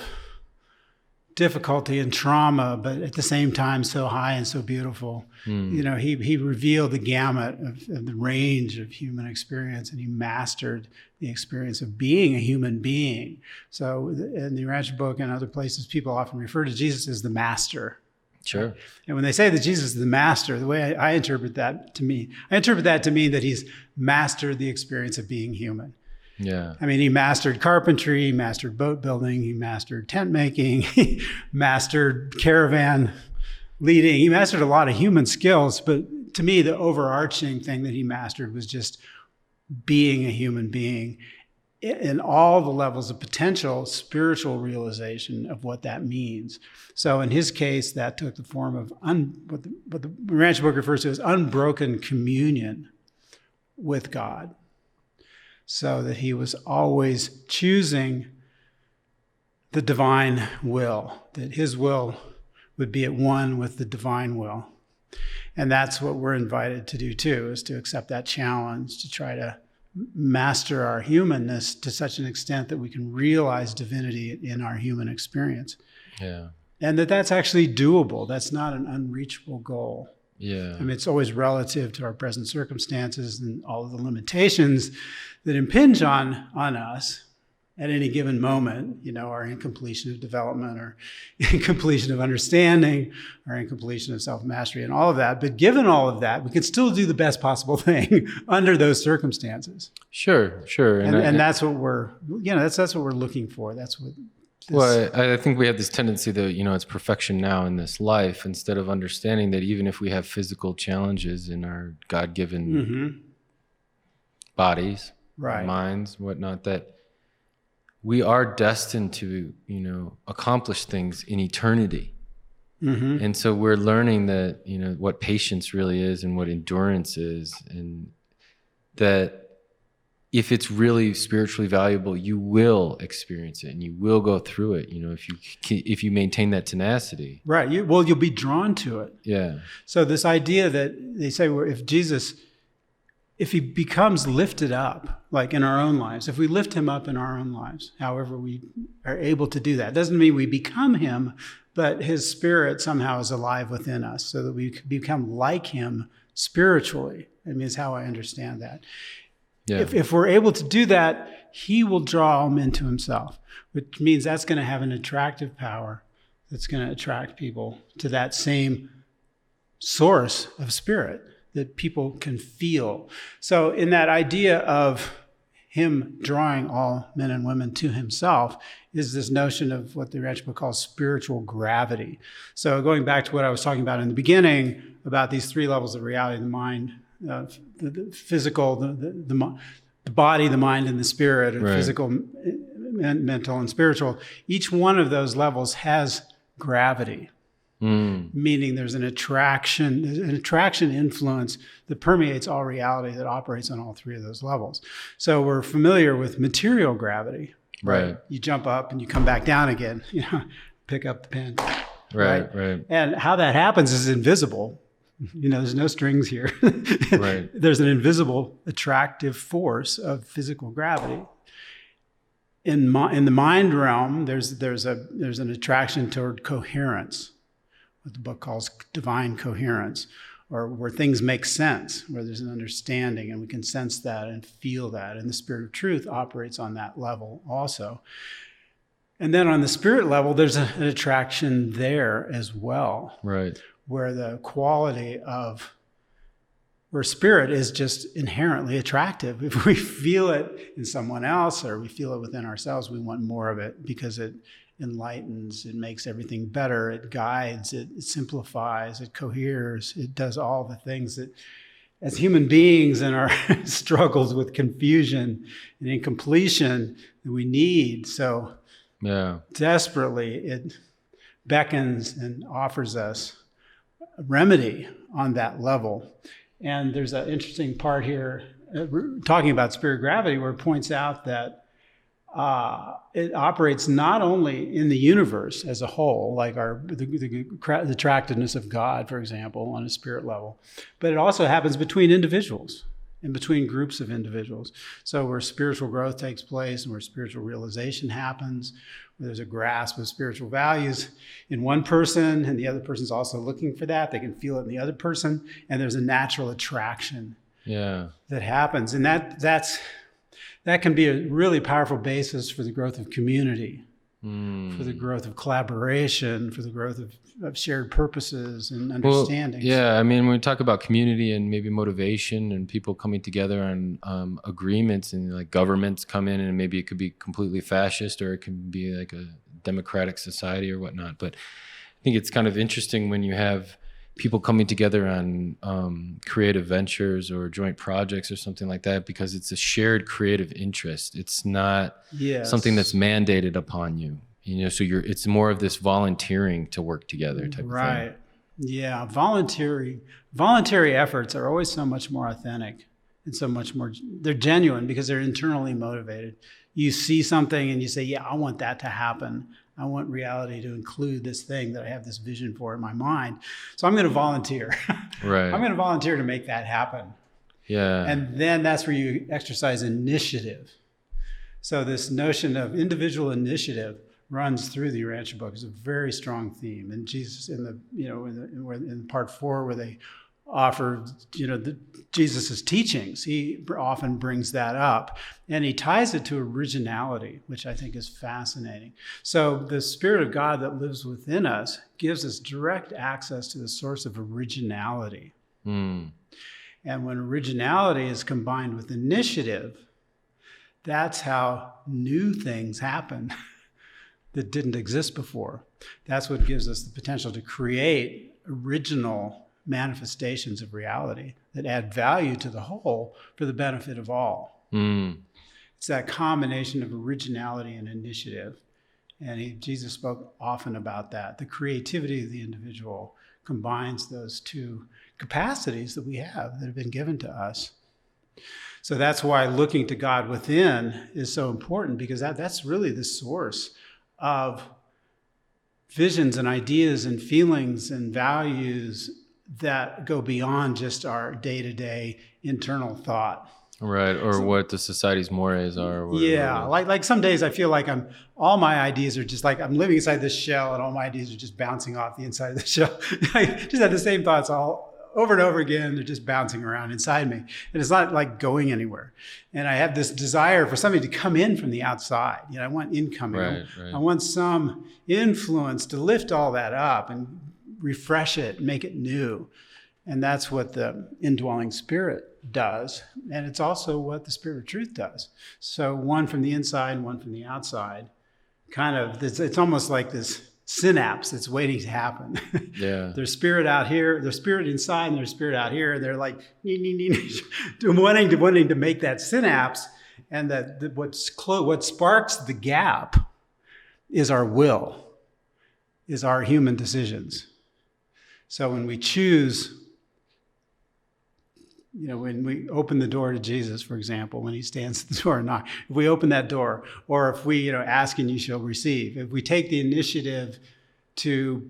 [SPEAKER 2] difficulty and trauma, but at the same time so high and so beautiful. He revealed the gamut of the range of human experience, and he mastered the experience of being a human being. So in the Urantia Book and other places, people often refer to Jesus as the master.
[SPEAKER 1] Sure.
[SPEAKER 2] And when they say that Jesus is the master, the way I interpret that to mean that he's mastered the experience of being human.
[SPEAKER 1] Yeah.
[SPEAKER 2] I mean, he mastered carpentry, he mastered boat building, he mastered tent making, he mastered caravan leading. He mastered a lot of human skills, but to me, the overarching thing that he mastered was just being a human being in all the levels of potential spiritual realization of what that means. So in his case, that took the form of what the Urantia Book refers to as unbroken communion with God. So that he was always choosing the divine will, that his will would be at one with the divine will. And that's what we're invited to do too, is to accept that challenge, to try to master our humanness to such an extent that we can realize divinity in our human experience.
[SPEAKER 1] Yeah.
[SPEAKER 2] And that's actually doable. That's not an unreachable goal.
[SPEAKER 1] Yeah.
[SPEAKER 2] I mean, it's always relative to our present circumstances and all of the limitations that impinge on us at any given moment, our incompletion of development or incompletion of understanding or incompletion of self-mastery and all of that. But given all of that, we can still do the best possible thing under those circumstances.
[SPEAKER 1] Sure.
[SPEAKER 2] And that's what we're, that's what we're looking for. That's what.
[SPEAKER 1] Well, I think we have this tendency that, it's perfection now in this life, instead of understanding that even if we have physical challenges in our God-given bodies,
[SPEAKER 2] right,
[SPEAKER 1] minds, whatnot, that we are destined to, accomplish things in eternity. And so we're learning that, what patience really is and what endurance is, and that if it's really spiritually valuable, you will experience it and you will go through it, if you maintain that tenacity.
[SPEAKER 2] Right. You'll be drawn to it.
[SPEAKER 1] Yeah.
[SPEAKER 2] So this idea that they say, well, if he becomes lifted up, like in our own lives, if we lift him up in our own lives, however we are able to do that, doesn't mean we become him, but his spirit somehow is alive within us so that we become like him spiritually. I mean, it's how I understand that. Yeah. If we're able to do that, he will draw them into himself, which means that's going to have an attractive power that's going to attract people to that same source of spirit that people can feel. So in that idea of him drawing all men and women to himself is this notion of what the Urantia Book calls spiritual gravity. So going back to what I was talking about in the beginning about these three levels of reality, the mind, the physical, the body, the mind, and the spirit, or right, physical, mental, and spiritual. Each one of those levels has gravity. meaning there's an attraction influence that permeates all reality that operates on all three of those levels. So we're familiar with material gravity, right? You jump up and you come back down again, pick up the pen.
[SPEAKER 1] Right.
[SPEAKER 2] And how that happens is invisible. There's no strings here.
[SPEAKER 1] Right.
[SPEAKER 2] There's an invisible attractive force of physical gravity. In the mind realm, there's an attraction toward coherence, what the book calls divine coherence, or where things make sense, where there's an understanding and we can sense that and feel that. And the spirit of truth operates on that level also. And then on the spirit level, there's an attraction there as well.
[SPEAKER 1] Right.
[SPEAKER 2] Where the quality of where spirit is just inherently attractive. If we feel it in someone else or we feel it within ourselves, we want more of it because it enlightens, it makes everything better, it guides, it simplifies, it coheres, it does all the things that as human beings in our struggles with confusion and incompletion that we need. So desperately, it beckons and offers us a remedy on that level. And there's an interesting part here talking about spirit gravity where it points out that it operates not only in the universe as a whole, like the attractiveness of God, for example, on a spirit level, but it also happens between individuals and between groups of individuals. So where spiritual growth takes place and where spiritual realization happens, where there's a grasp of spiritual values in one person and the other person's also looking for that, they can feel it in the other person, and there's a natural attraction that happens. And that can be a really powerful basis for the growth of community, for the growth of collaboration, for the growth of shared purposes and understandings.
[SPEAKER 1] When we talk about community and maybe motivation and people coming together on agreements, and like governments come in and maybe it could be completely fascist or it can be like a democratic society or whatnot. But I think it's kind of interesting when you have people coming together on creative ventures or joint projects or something like that, because it's a shared creative interest. It's not something that's mandated upon you. So it's more of this volunteering to work together type of thing. Right.
[SPEAKER 2] Yeah. Voluntary efforts are always so much more authentic and so much more, they're genuine because they're internally motivated. You see something and you say, I want that to happen. I want reality to include this thing that I have this vision for in my mind. So I'm going to volunteer. Right. I'm going to volunteer to make that happen. Yeah. And then that's where you exercise initiative. So this notion of individual initiative runs through the Urantia book. It's a very strong theme. And Jesus in part 4 where they offer, Jesus's teachings, he often brings that up, and he ties it to originality, which I think is fascinating. So the Spirit of God that lives within us gives us direct access to the source of originality. And when originality is combined with initiative, that's how new things happen that didn't exist before. That's what gives us the potential to create original manifestations of reality that add value to the whole for the benefit of all. It's that combination of originality and initiative. And Jesus spoke often about that. The creativity of the individual combines those two capacities that we have that have been given to us. So that's why looking to God within is so important, because that's really the source of visions and ideas and feelings and values that go beyond just our day-to-day internal thought.
[SPEAKER 1] Right, or what the society's mores are.
[SPEAKER 2] Like some days I feel like all my ideas are just like I'm living inside this shell and all my ideas are just bouncing off the inside of the shell. I just have the same thoughts all over and over again. They're just bouncing around inside me. And it's not like going anywhere. And I have this desire for something to come in from the outside. I want incoming. Right. I want some influence to lift all that up and refresh it, make it new. And that's what the indwelling spirit does. And it's also what the Spirit of Truth does. So one from the inside and one from the outside. It's almost like this synapse that's waiting to happen. Yeah. There's spirit out here, there's spirit inside, and there's spirit out here. And they're like wanting to make that synapse. And what sparks the gap is our will, is our human decisions. So when we choose, when we open the door to Jesus, for example, when he stands at the door and knock, if we open that door, or if we, ask and you shall receive, if we take the initiative to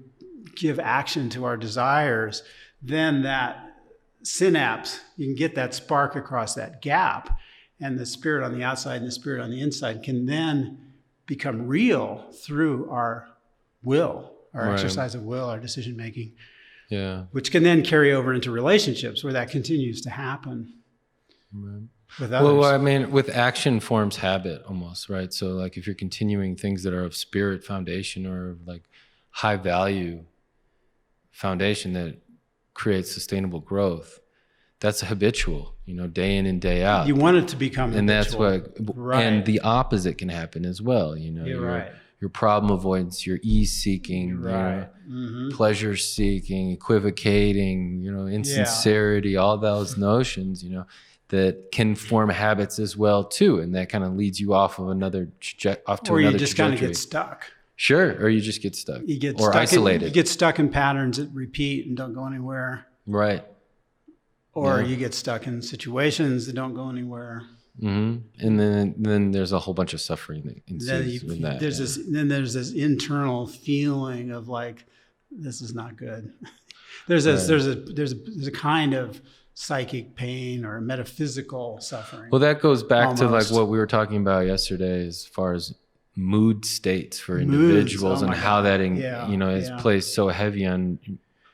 [SPEAKER 2] give action to our desires, then that synapse, you can get that spark across that gap, and the spirit on the outside and the spirit on the inside can then become real through our will, our exercise of will, our decision making. Yeah. Which can then carry over into relationships where that continues to happen with others.
[SPEAKER 1] Well, I mean, with action forms habit almost, right? So like if you're continuing things that are of spirit foundation or like high value foundation that creates sustainable growth, that's habitual, day in and day out.
[SPEAKER 2] You want it to become
[SPEAKER 1] and
[SPEAKER 2] habitual.
[SPEAKER 1] That's what, and the opposite can happen as well.
[SPEAKER 2] You're right.
[SPEAKER 1] Your problem avoidance, your ease seeking, pleasure seeking, equivocating, insincerity, all those notions, that can form habits as well too, and that kind of leads you off of another
[SPEAKER 2] or you just kind of get stuck.
[SPEAKER 1] Sure, or you just get stuck.
[SPEAKER 2] You get
[SPEAKER 1] or
[SPEAKER 2] stuck
[SPEAKER 1] isolated.
[SPEAKER 2] You get stuck in patterns that repeat and don't go anywhere.
[SPEAKER 1] Right.
[SPEAKER 2] Or you get stuck in situations that don't go anywhere.
[SPEAKER 1] Mm-hmm. And then there's a whole bunch of suffering that ensues with that.
[SPEAKER 2] There's this internal feeling of like, this is not good. There's a kind of psychic pain or metaphysical suffering.
[SPEAKER 1] Well, that goes back to like what we were talking about yesterday, as far as mood states for individuals and how that is placed so heavy on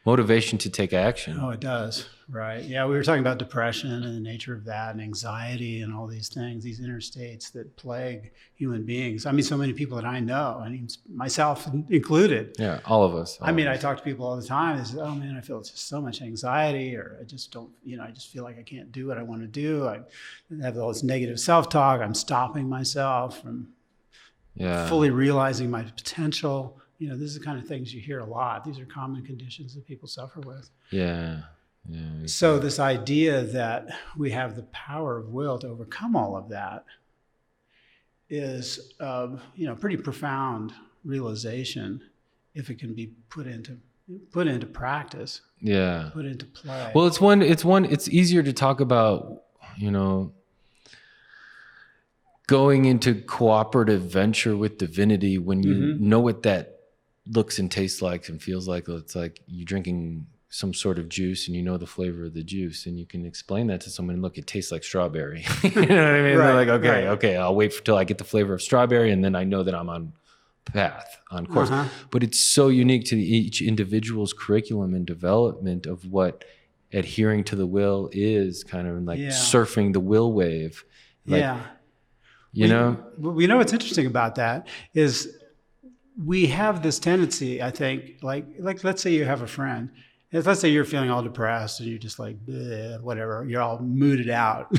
[SPEAKER 1] motivation to take action.
[SPEAKER 2] Oh, it does. Right. Yeah. We were talking about depression and the nature of that, and anxiety and all these things, these inner states that plague human beings. I mean, so many people that I know, myself included.
[SPEAKER 1] Yeah. All of us.
[SPEAKER 2] I talk to people all the time. They say, oh man, I feel just so much anxiety, or I just don't, I just feel like I can't do what I want to do. I have all this negative self-talk. I'm stopping myself from fully realizing my potential. This is the kind of things you hear a lot. These are common conditions that people suffer with.
[SPEAKER 1] Yeah. Yeah. Exactly.
[SPEAKER 2] So this idea that we have the power of will to overcome all of that is, pretty profound realization if it can be put into practice.
[SPEAKER 1] Yeah.
[SPEAKER 2] Put into play.
[SPEAKER 1] Well, it's easier to talk about, going into cooperative venture with divinity when you know what that looks and tastes like and feels like. It's like you drinking some sort of juice and the flavor of the juice, and you can explain that to someone. Look, it tastes like strawberry. You know what I mean? Right, they're like, okay, I'll wait till I get the flavor of strawberry, and then I know that I'm on course. But it's so unique to each individual's curriculum and development of what adhering to the will is, kind of like surfing the will wave. You know
[SPEAKER 2] what's interesting about that is we have this tendency, I think, like let's say you have a friend. Let's say you're feeling all depressed and you're just like, whatever, you're all mooded out,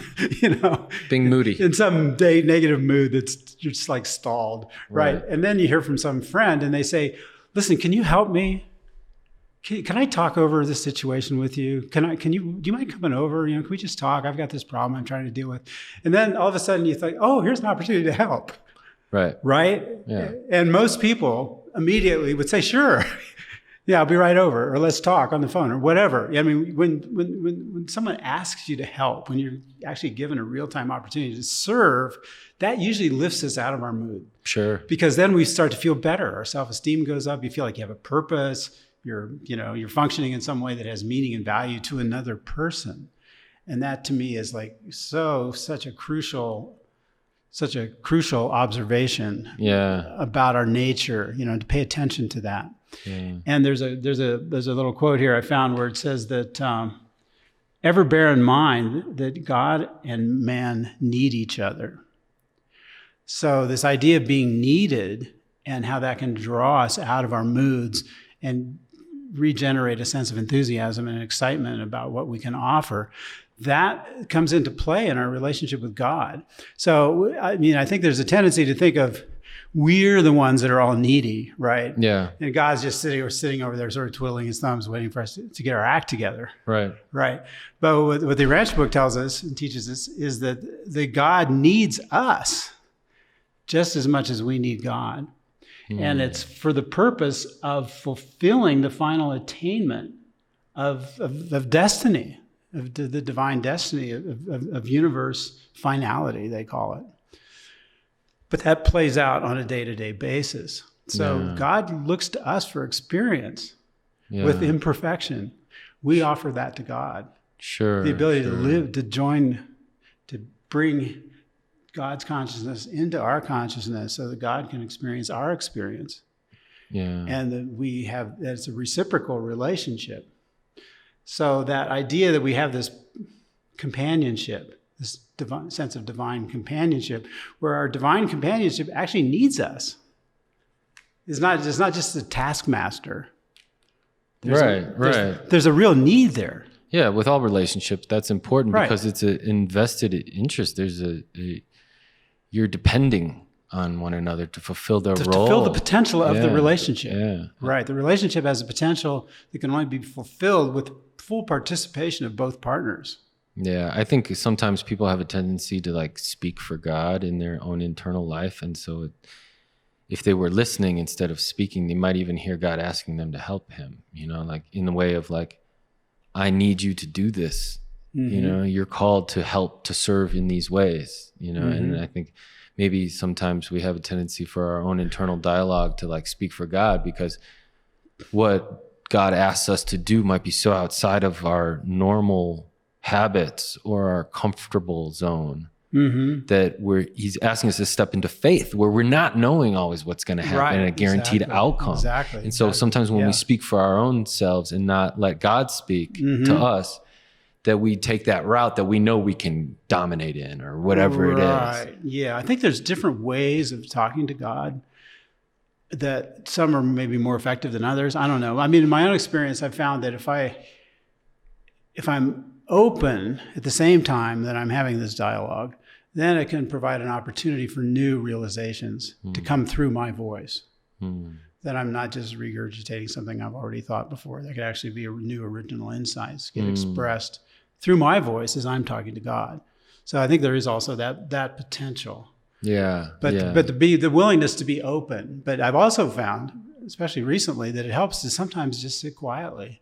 [SPEAKER 1] Being moody.
[SPEAKER 2] In some negative mood you're just like stalled, right? And then you hear from some friend and they say, listen, can you help me? Can I talk over this situation with you? Do you mind coming over? Can we just talk? I've got this problem I'm trying to deal with. And then all of a sudden you think, oh, here's an opportunity to help. Right? Yeah. And most people immediately would say, sure. Yeah, I'll be right over, or let's talk on the phone, or whatever. I mean, when someone asks you to help, when you're actually given a real-time opportunity to serve, that usually lifts us out of our mood.
[SPEAKER 1] Sure.
[SPEAKER 2] Because then we start to feel better. Our self-esteem goes up. You feel like you have a purpose. You're functioning in some way that has meaning and value to another person. And that to me is like such a crucial observation about our nature, to pay attention to that. Yeah. And there's a little quote here I found where it says that ever bear in mind that God and man need each other. So this idea of being needed and how that can draw us out of our moods and regenerate a sense of enthusiasm and excitement about what we can offer, that comes into play in our relationship with God. So, I think there's a tendency to think of we're the ones that are all needy, right?
[SPEAKER 1] Yeah.
[SPEAKER 2] And God's just sitting over there sort of twiddling his thumbs, waiting for us to get our act together.
[SPEAKER 1] Right.
[SPEAKER 2] Right. But what the Urantia Book tells us and teaches us is that God needs us just as much as we need God. And it's for the purpose of fulfilling the final attainment of destiny, of the divine destiny of universe finality, they call it. But that plays out on a day-to-day basis. So God looks to us for experience with imperfection. We offer that to God.
[SPEAKER 1] Sure.
[SPEAKER 2] The ability to live, to join, to bring God's consciousness into our consciousness so that God can experience our experience.
[SPEAKER 1] Yeah.
[SPEAKER 2] And that it's a reciprocal relationship. So that idea that we have this companionship, this divine sense of divine companionship, where our divine companionship actually needs us. It's not just a taskmaster. There's a real need there.
[SPEAKER 1] Yeah, with all relationships, that's important because it's an invested interest. There's you're depending on one another to fulfill their role. To fulfill
[SPEAKER 2] the potential of the relationship.
[SPEAKER 1] Yeah.
[SPEAKER 2] Right. The relationship has a potential that can only be fulfilled with full participation of both partners.
[SPEAKER 1] Yeah, I think sometimes people have a tendency to like speak for God in their own internal life. And so if they were listening instead of speaking, they might even hear God asking them to help him, like in the way of like, I need you to do this. Mm-hmm. You're called to help, to serve in these ways, mm-hmm. And I think maybe sometimes we have a tendency for our own internal dialogue to like speak for God because what God asks us to do might be so outside of our normal habits or our comfortable zone. Mm-hmm. That he's asking us to step into faith where we're not knowing always what's going to happen and a guaranteed outcome.
[SPEAKER 2] Exactly.
[SPEAKER 1] And so sometimes when we speak for our own selves and not let God speak to us, that we take that route that we know we can dominate in or whatever it is.
[SPEAKER 2] Yeah. I think there's different ways of talking to God that some are maybe more effective than others. I don't know. I mean, in my own experience, I've found that if I'm open at the same time that I'm having this dialogue, then it can provide an opportunity for new realizations to come through my voice. That I'm not just regurgitating something I've already thought before. There could actually be new original insights get expressed through my voice as I'm talking to God. So I think there is also that potential.
[SPEAKER 1] Yeah.
[SPEAKER 2] But the willingness to be open. But I've also found, especially recently, that it helps to sometimes just sit quietly,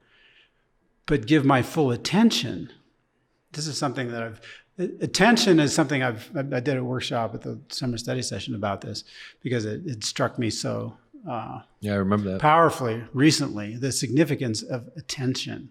[SPEAKER 2] but give my full attention. This is something that attention is something I did a workshop at the summer study session about this because it struck me so
[SPEAKER 1] I remember that
[SPEAKER 2] powerfully recently, the significance of attention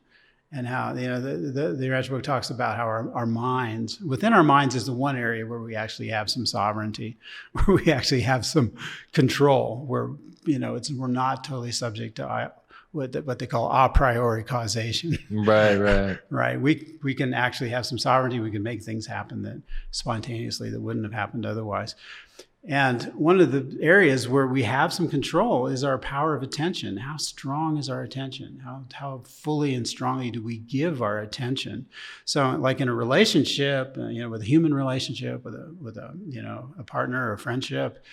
[SPEAKER 2] and how, the Urantia Book talks about how our minds, within our minds is the one area where we actually have some sovereignty, where we actually have some control, where, we're not totally subject to what they call a priori causation.
[SPEAKER 1] Right.
[SPEAKER 2] Right. We can actually have some sovereignty. We can make things happen that spontaneously that wouldn't have happened otherwise. And one of the areas where we have some control is our power of attention. How strong is our attention? How fully and strongly do we give our attention? So like in a relationship, with a human relationship, with a partner or a friendship,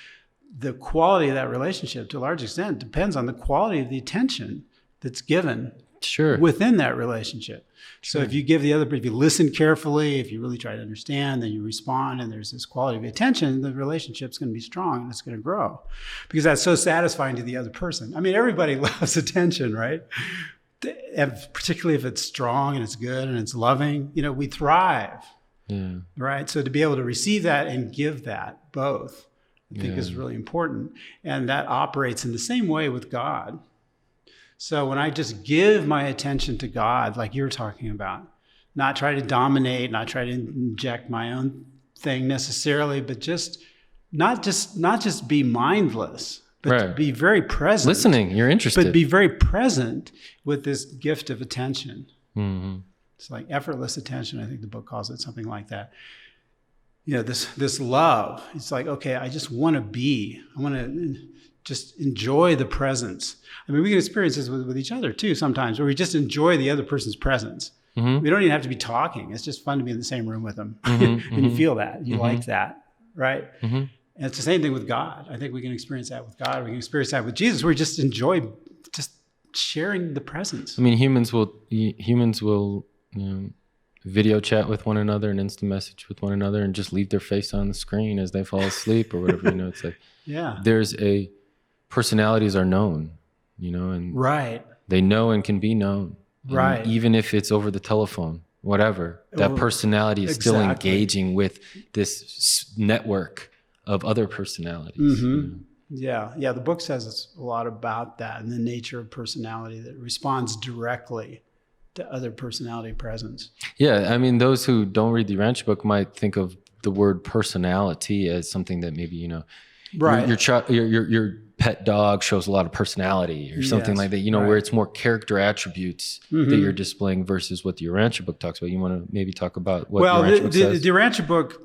[SPEAKER 2] the quality of that relationship to a large extent depends on the quality of the attention that's given within that relationship. So if you if you listen carefully, if you really try to understand, then you respond, and there's this quality of attention, the relationship's going to be strong and it's going to grow because that's so satisfying to the other person. I mean, everybody loves attention, right? And particularly if it's strong and it's good and it's loving, we thrive, right? So to be able to receive that and give that both, I think is really important. And that operates in the same way with God. So when I just give my attention to God, like you're talking about, not try to dominate, not try to inject my own thing necessarily, but just not just be mindless, but to be very present.
[SPEAKER 1] Listening, you're interested.
[SPEAKER 2] But be very present with this gift of attention. Mm-hmm. It's like effortless attention. I think the book calls it something like that. This love. It's like, okay, I just want to be. I want to just enjoy the presence. I mean, we can experience this with each other too sometimes, where we just enjoy the other person's presence. Mm-hmm. We don't even have to be talking. It's just fun to be in the same room with them. Mm-hmm. And you feel that. You like that, right? Mm-hmm. And it's the same thing with God. I think we can experience that with God. We can experience that with Jesus, where we just enjoy just sharing the presence.
[SPEAKER 1] I mean, humans will video chat with one another and instant message with one another and just leave their face on the screen as they fall asleep or whatever. It's like, there's personalities are known, and
[SPEAKER 2] right.
[SPEAKER 1] They know and can be known.
[SPEAKER 2] Right.
[SPEAKER 1] And even if it's over the telephone, whatever, that personality is still engaging with this network of other personalities.
[SPEAKER 2] Mm-hmm. Yeah. The book says a lot about that and the nature of personality that responds directly to other personality presence.
[SPEAKER 1] Yeah, I mean, those who don't read the Urantia book might think of the word personality as something that maybe,
[SPEAKER 2] right.
[SPEAKER 1] Your pet dog shows a lot of personality or something like that,
[SPEAKER 2] right.
[SPEAKER 1] where it's more character attributes that you're displaying versus what the Urantia book talks about. You want to maybe talk about what the Urantia book says?
[SPEAKER 2] The Urantia book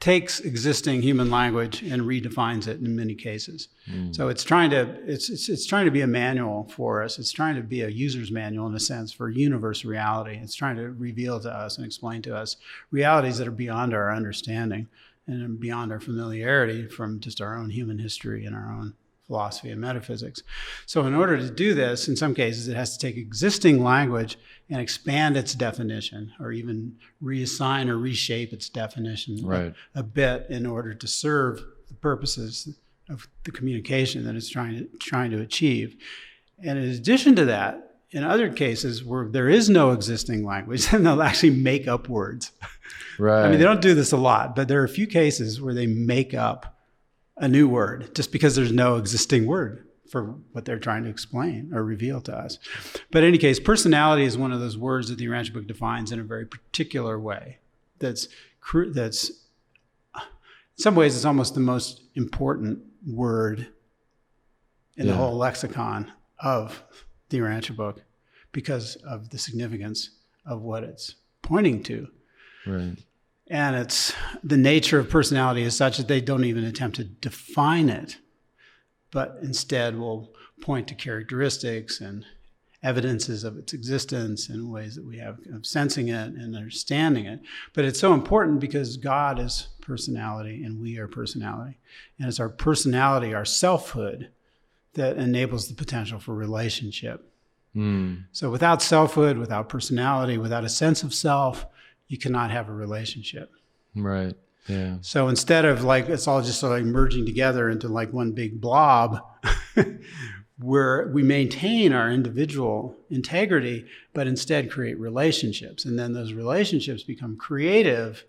[SPEAKER 2] takes existing human language and redefines it in many cases. So it's trying to be a manual for us. It's trying to be a user's manual in a sense for universe reality. It's trying to reveal to us and explain to us realities that are beyond our understanding and beyond our familiarity from just our own human history and our own philosophy and metaphysics. So in order to do this, in some cases, it has to take existing language and expand its definition or even reassign or reshape its definition a bit in order to serve the purposes of the communication that it's trying to achieve. And in addition to that, in other cases where there is no existing language, then they'll actually make up words.
[SPEAKER 1] Right.
[SPEAKER 2] I mean, they don't do this a lot, but there are a few cases where they make up a new word just because there's no existing word for what they're trying to explain or reveal to us. But in any case, personality is one of those words that the Urantia book defines in a very particular way. That's in some ways it's almost the most important word in the whole lexicon of the Urantia book because of the significance of what it's pointing to.
[SPEAKER 1] Right.
[SPEAKER 2] And it's the nature of personality is such that they don't even attempt to define it, but instead will point to characteristics and evidences of its existence in ways that we have of sensing it and understanding it. But it's so important because God is personality and we are personality. And it's our personality, our selfhood, that enables the potential for relationship. So without selfhood, without personality, without a sense of self, you cannot have a relationship.
[SPEAKER 1] Right. Yeah.
[SPEAKER 2] So instead of it's all just sort of merging together into one big blob where we maintain our individual integrity, but instead create relationships. And then those relationships become creative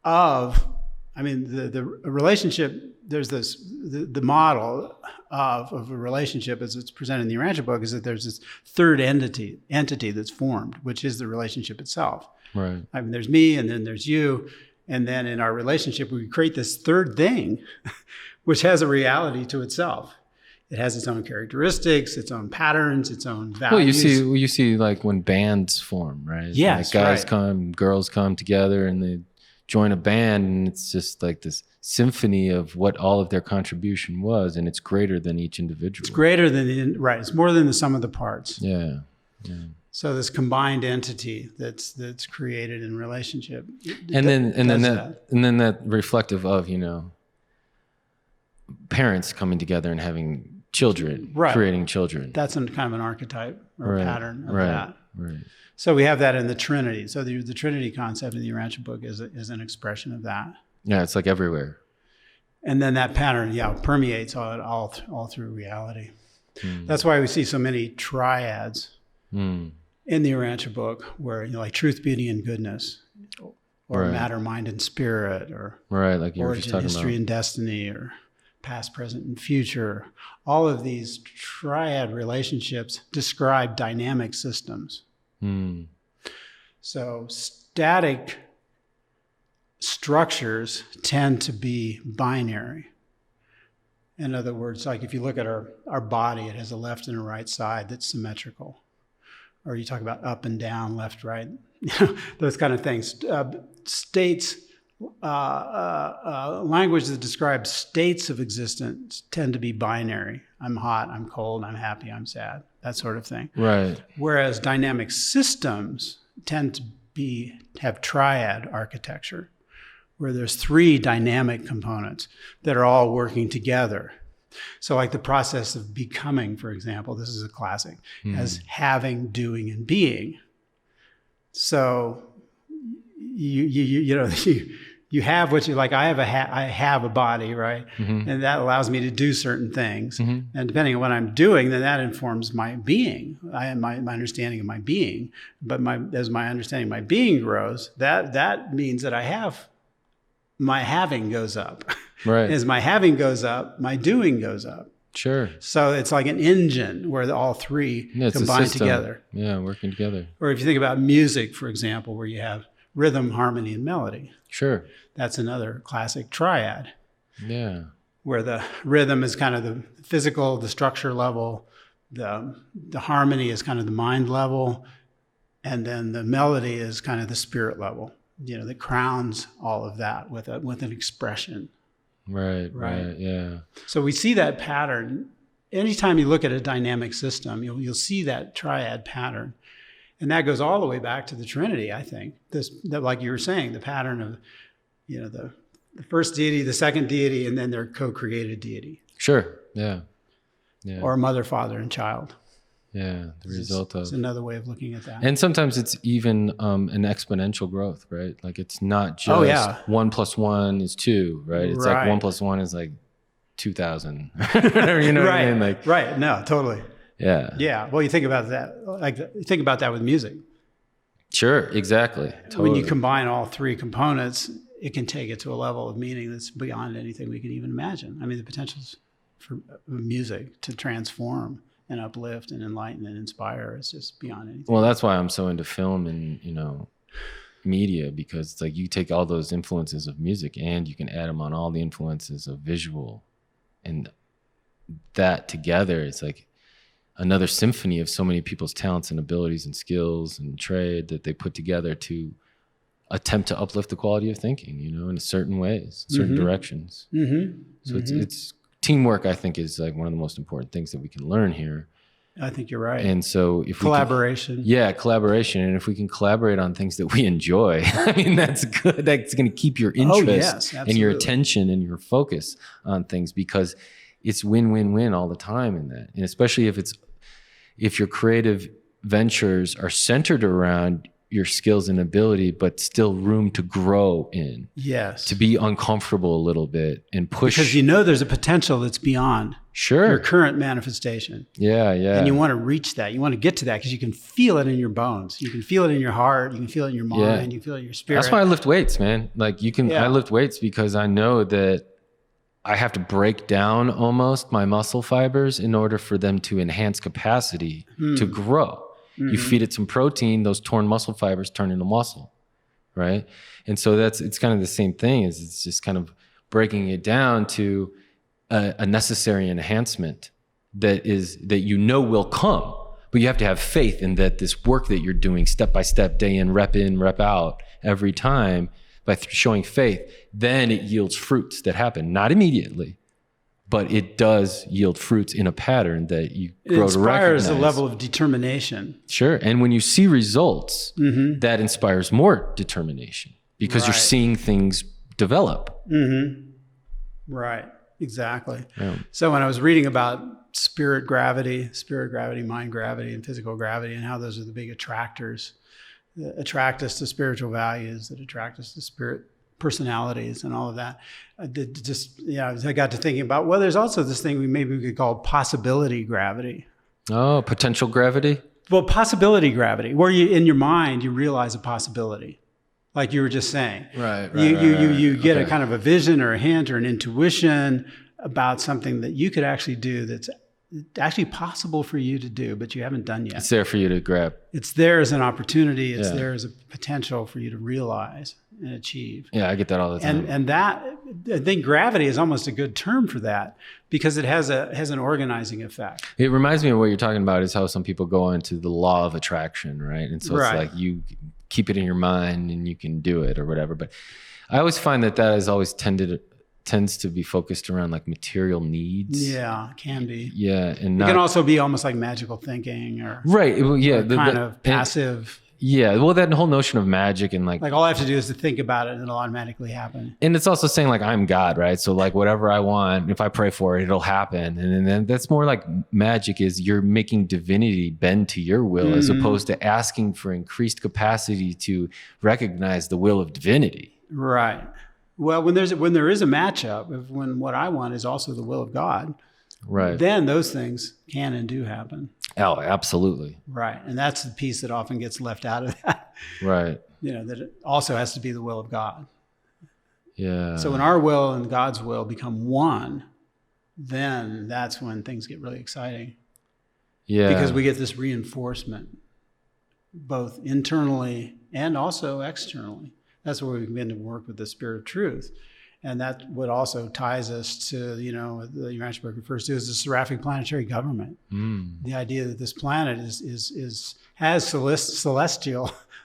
[SPEAKER 2] the relationship, there's the model of a relationship as it's presented in the Urantia book is that there's this third entity that's formed, which is the relationship itself.
[SPEAKER 1] Right.
[SPEAKER 2] I mean, there's me and then there's you. And then in our relationship, we create this third thing, which has a reality to itself. It has its own characteristics, its own patterns, its own values.
[SPEAKER 1] Well, you see when bands form, right?
[SPEAKER 2] Yes,
[SPEAKER 1] guys come, girls come together and they join a band and it's just like this symphony of what all of their contribution was. And it's greater than each individual.
[SPEAKER 2] It's greater than, it's more than the sum of the parts.
[SPEAKER 1] Yeah.
[SPEAKER 2] So this combined entity that's created in relationship,
[SPEAKER 1] and then that reflective of parents coming together and having children, creating children.
[SPEAKER 2] That's kind of an archetype or a pattern of that.
[SPEAKER 1] Right.
[SPEAKER 2] So we have that in the Trinity. So the Trinity concept in the Urantia book is an expression of that.
[SPEAKER 1] Yeah, it's like everywhere.
[SPEAKER 2] And then that pattern, permeates all through reality. That's why we see so many triads. In the Urantia book, where like truth, beauty, and goodness, or matter, mind, and spirit, or
[SPEAKER 1] like you were just
[SPEAKER 2] origin,
[SPEAKER 1] talking
[SPEAKER 2] history,
[SPEAKER 1] about.
[SPEAKER 2] and destiny, or past, present, and future. All of these triad relationships describe dynamic systems. So static structures tend to be binary. In other words, like if you look at our body, it has a left and a right side that's symmetrical. Or you talk about up and down, left, right, those kind of things. States, language that describes states of existence tend to be binary. I'm hot, I'm cold, I'm happy, I'm sad, that sort of thing.
[SPEAKER 1] Right.
[SPEAKER 2] Whereas dynamic systems tend to have triad architecture, where there's three dynamic components that are all working together. So like the process of becoming, for example, this is a classic, as having, doing, and being. So you you have what you like. I have a body, right? And that allows me to do certain things. And depending on what I'm doing, then that informs my being. My understanding of my being. But as my understanding of my being grows, that means that my having goes up.
[SPEAKER 1] Right.
[SPEAKER 2] As my having goes up, my doing goes up.
[SPEAKER 1] Sure.
[SPEAKER 2] So it's like an engine where all three combine together.
[SPEAKER 1] Yeah, working together.
[SPEAKER 2] Or if you think about music, for example, where you have rhythm, harmony, and melody.
[SPEAKER 1] Sure.
[SPEAKER 2] That's another classic triad.
[SPEAKER 1] Yeah.
[SPEAKER 2] Where the rhythm is kind of the physical, the structure level, the harmony is kind of the mind level, and then the melody is kind of the spirit level, that crowns all of that with an expression.
[SPEAKER 1] Right, yeah.
[SPEAKER 2] So we see that pattern. Anytime you look at a dynamic system, you'll see that triad pattern. And that goes all the way back to the Trinity, I think. That, like you were saying, the pattern of, the first deity, the second deity, and then their co-created deity.
[SPEAKER 1] Sure, yeah.
[SPEAKER 2] Or mother, father, and child.
[SPEAKER 1] Yeah, the result of...
[SPEAKER 2] It's another way of looking at that.
[SPEAKER 1] And sometimes it's even an exponential growth, right? Like it's not just 1 + 1 is 2, right? It's like 1 + 1 is like 2,000. You know what I mean? Like,
[SPEAKER 2] right, no, totally.
[SPEAKER 1] Yeah.
[SPEAKER 2] Yeah, well, you think about that, think about that with music.
[SPEAKER 1] Sure, exactly. Totally.
[SPEAKER 2] When you combine all three components, it can take it to a level of meaning that's beyond anything we can even imagine. I mean, the potentials for music to transform and uplift and enlighten and inspire is just beyond anything.
[SPEAKER 1] Well, that's why I'm so into film and, media, because it's like you take all those influences of music and you can add them on all the influences of visual, and that together, it's like another symphony of so many people's talents and abilities and skills and trade that they put together to attempt to uplift the quality of thinking, in certain ways, certain directions. So it's teamwork, I think, is like one of the most important things that we can learn here.
[SPEAKER 2] I think you're right.
[SPEAKER 1] And so if
[SPEAKER 2] collaboration.
[SPEAKER 1] Collaboration. And if we can collaborate on things that we enjoy, I mean, that's good. That's going to keep your interest and your attention and your focus on things, because it's win-win-win all the time in that. And especially if your creative ventures are centered around your skills and ability, but still room to grow in.
[SPEAKER 2] Yes.
[SPEAKER 1] To be uncomfortable a little bit and push.
[SPEAKER 2] Because there's a potential that's beyond your current manifestation.
[SPEAKER 1] Yeah.
[SPEAKER 2] And you want to reach that. You want to get to that because you can feel it in your bones. You can feel it in your heart. You can feel it in your mind. You can feel it in your spirit.
[SPEAKER 1] That's why I lift weights, man. Like I lift weights because I know that I have to break down almost my muscle fibers in order for them to enhance capacity to grow. You feed it some protein, those torn muscle fibers turn into muscle, right? And so it's kind of the same thing. It's just kind of breaking it down to a necessary enhancement that will come, but you have to have faith in that this work that you're doing step by step, day in, rep out every time, by showing faith, then it yields fruits that happen, not immediately, but it does yield fruits in a pattern that you grow to recognize.
[SPEAKER 2] It inspires a level of determination.
[SPEAKER 1] Sure. And when you see results, that inspires more determination because you're seeing things develop.
[SPEAKER 2] Right. Exactly.
[SPEAKER 1] Yeah.
[SPEAKER 2] So when I was reading about spirit gravity, mind gravity, and physical gravity, and how those are the big attractors that attract us to spiritual values, that attract us to spirit personalities and all of that. I got to thinking about, there's also this thing we could call possibility gravity.
[SPEAKER 1] Oh, potential gravity?
[SPEAKER 2] Well, possibility gravity, where in your mind, you realize a possibility. Like you were just saying.
[SPEAKER 1] Right.
[SPEAKER 2] You get a kind of a vision or a hint or an intuition about something that you could actually do that's actually possible for you to do, but you haven't done yet.
[SPEAKER 1] It's there for you to grab.
[SPEAKER 2] It's there as an opportunity. It's there as a potential for you to realize and achieve.
[SPEAKER 1] Yeah, I get that all the time.
[SPEAKER 2] And that, I think gravity is almost a good term for that because it has an organizing effect.
[SPEAKER 1] It reminds me of what you're talking about is how some people go into the law of attraction, right? And so it's like you keep it in your mind and you can do it or whatever. But I always find that has always tends to be focused around like material needs.
[SPEAKER 2] Yeah, can be.
[SPEAKER 1] Yeah. And
[SPEAKER 2] it can also be almost like magical thinking or kind of passive.
[SPEAKER 1] Yeah, well, that whole notion of magic and like
[SPEAKER 2] all I have to do is to think about it and it'll automatically happen.
[SPEAKER 1] And it's also saying like I'm God, right? So like whatever I want, if I pray for it, it'll happen. And then that's more like magic is you're making divinity bend to your will as opposed to asking for increased capacity to recognize the will of divinity.
[SPEAKER 2] Right. Well, when there is a matchup, when what I want is also the will of God,
[SPEAKER 1] right,
[SPEAKER 2] then those things can and do happen.
[SPEAKER 1] Oh, absolutely.
[SPEAKER 2] Right. And that's the piece that often gets left out of that.
[SPEAKER 1] Right.
[SPEAKER 2] That it also has to be the will of God.
[SPEAKER 1] Yeah.
[SPEAKER 2] So when our will and God's will become one, then that's when things get really exciting.
[SPEAKER 1] Yeah.
[SPEAKER 2] Because we get this reinforcement, both internally and also externally. That's where we begin to work with the Spirit of Truth. And that what also ties us to, the Urantia Book refers to as the seraphic planetary government. The idea that this planet has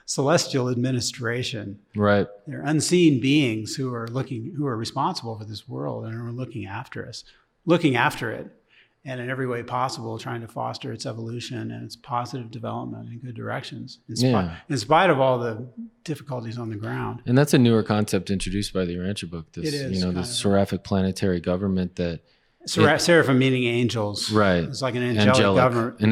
[SPEAKER 2] celestial administration.
[SPEAKER 1] Right.
[SPEAKER 2] They're unseen beings who are responsible for this world and are looking after it, and in every way possible, trying to foster its evolution and its positive development in good directions, in spite of all the difficulties on the ground.
[SPEAKER 1] And that's a newer concept introduced by the Urantia Book. This,
[SPEAKER 2] it is,
[SPEAKER 1] the seraphic planetary government that.
[SPEAKER 2] Seraphim meaning angels.
[SPEAKER 1] Right.
[SPEAKER 2] It's like an angelic government.
[SPEAKER 1] An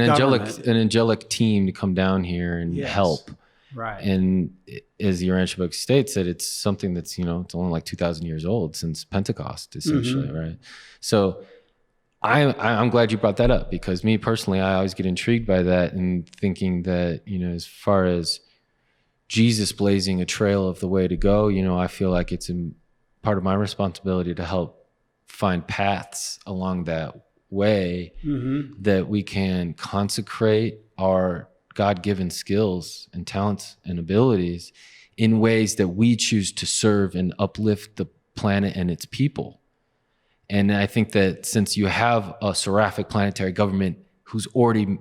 [SPEAKER 1] angelic team to come down here and help.
[SPEAKER 2] Right.
[SPEAKER 1] And as the Urantia Book states, that it's something that's, it's only like 2,000 years old since Pentecost, essentially, right? So I'm glad you brought that up, because me personally, I always get intrigued by that and thinking that, as far as Jesus blazing a trail of the way to go, I feel like it's part of my responsibility to help find paths along that way that we can consecrate our God-given skills and talents and abilities in ways that we choose to serve and uplift the planet and its people. And I think that since you have a seraphic planetary government who's already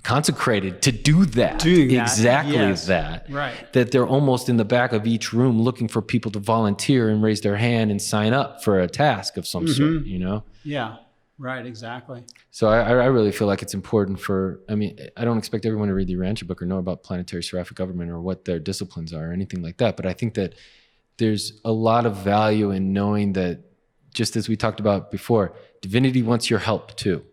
[SPEAKER 1] consecrated to do that,
[SPEAKER 2] right,
[SPEAKER 1] that they're almost in the back of each room looking for people to volunteer and raise their hand and sign up for a task of some sort,
[SPEAKER 2] Yeah. Right, exactly.
[SPEAKER 1] So I really feel like it's important I don't expect everyone to read the Urantia Book or know about planetary seraphic government or what their disciplines are or anything like that. But I think that there's a lot of value in knowing that, just as we talked about before, divinity wants your help too.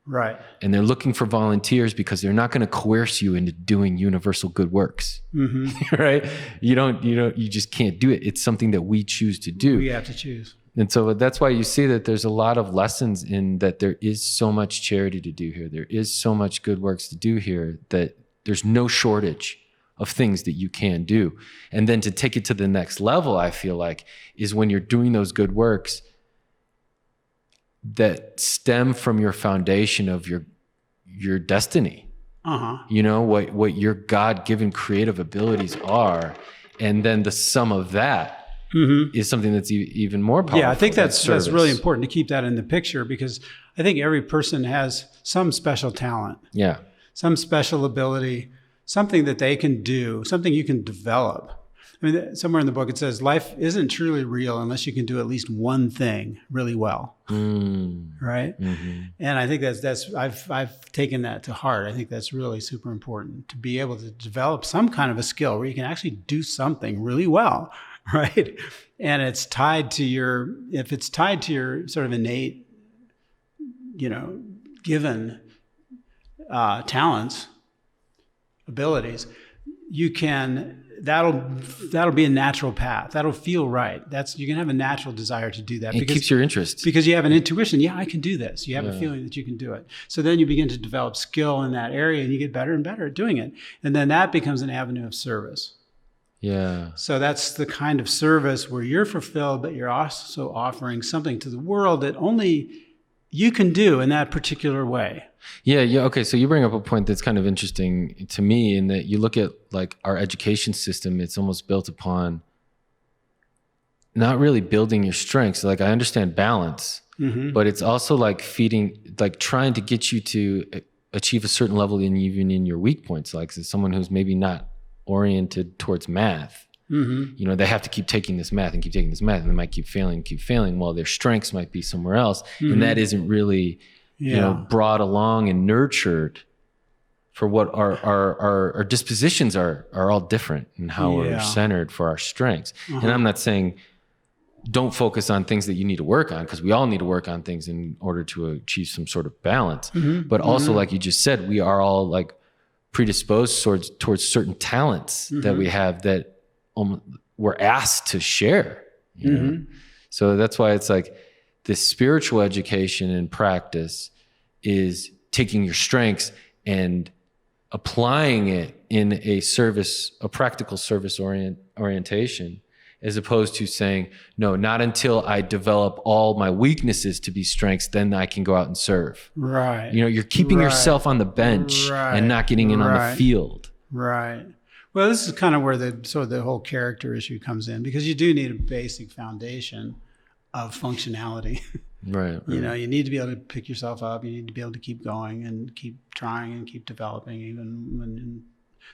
[SPEAKER 2] Right.
[SPEAKER 1] And they're looking for volunteers because they're not going to coerce you into doing universal good works. Right? You just can't do it. It's something that we choose to do.
[SPEAKER 2] We have to choose.
[SPEAKER 1] And so that's why you see that there's a lot of lessons in that. There is so much charity to do here. There is so much good works to do here that there's no shortage of things that you can do. And then to take it to the next level, I feel like, is when you're doing those good works that stem from your foundation of your destiny. What your God-given creative abilities are. And then the sum of that is something that's even more powerful.
[SPEAKER 2] Yeah, I think that's really important to keep that in the picture, because I think every person has some special talent.
[SPEAKER 1] Yeah.
[SPEAKER 2] Some special ability, something that they can do, something you can develop. I mean, somewhere in the book it says life isn't truly real unless you can do at least one thing really well. Right? And I think I've taken that to heart. I think that's really super important, to be able to develop some kind of a skill where you can actually do something really well. Right. And if it's tied to your sort of innate, given talents, abilities, that'll be a natural path. That'll feel right. You can have a natural desire to do that.
[SPEAKER 1] It keeps your interest.
[SPEAKER 2] Because you have an intuition. Yeah, I can do this. You have a feeling that you can do it. So then you begin to develop skill in that area and you get better and better at doing it. And then that becomes an avenue of service.
[SPEAKER 1] Yeah.
[SPEAKER 2] So that's the kind of service where you're fulfilled, but you're also offering something to the world that only you can do in that particular way.
[SPEAKER 1] Yeah. Okay. So you bring up a point that's kind of interesting to me, in that you look at like our education system, it's almost built upon not really building your strengths. Like, I understand balance, but it's also like trying to get you to achieve a certain level even in your weak points. Like, as someone who's maybe not oriented towards math, they have to keep taking this math and keep taking this math, and they might keep failing while their strengths might be somewhere else. And that isn't really, brought along and nurtured for what our dispositions are all different, and how we're centered for our strengths. And I'm not saying don't focus on things that you need to work on, because we all need to work on things in order to achieve some sort of balance. But also, like you just said, we are all like predisposed towards certain talents that we have that we're asked to share. you know? So that's why it's like this spiritual education and practice is taking your strengths and applying it in a practical service orientation, as opposed to saying, no, not until I develop all my weaknesses to be strengths, then I can go out and serve.
[SPEAKER 2] Right.
[SPEAKER 1] You know, you're keeping yourself on the bench and not getting in on the field.
[SPEAKER 2] Right. Well, this is kind of where the whole character issue comes in, because you do need a basic foundation of functionality. Right. You know, you need to be able to pick yourself up. You need to be able to keep going and keep trying and keep developing, even when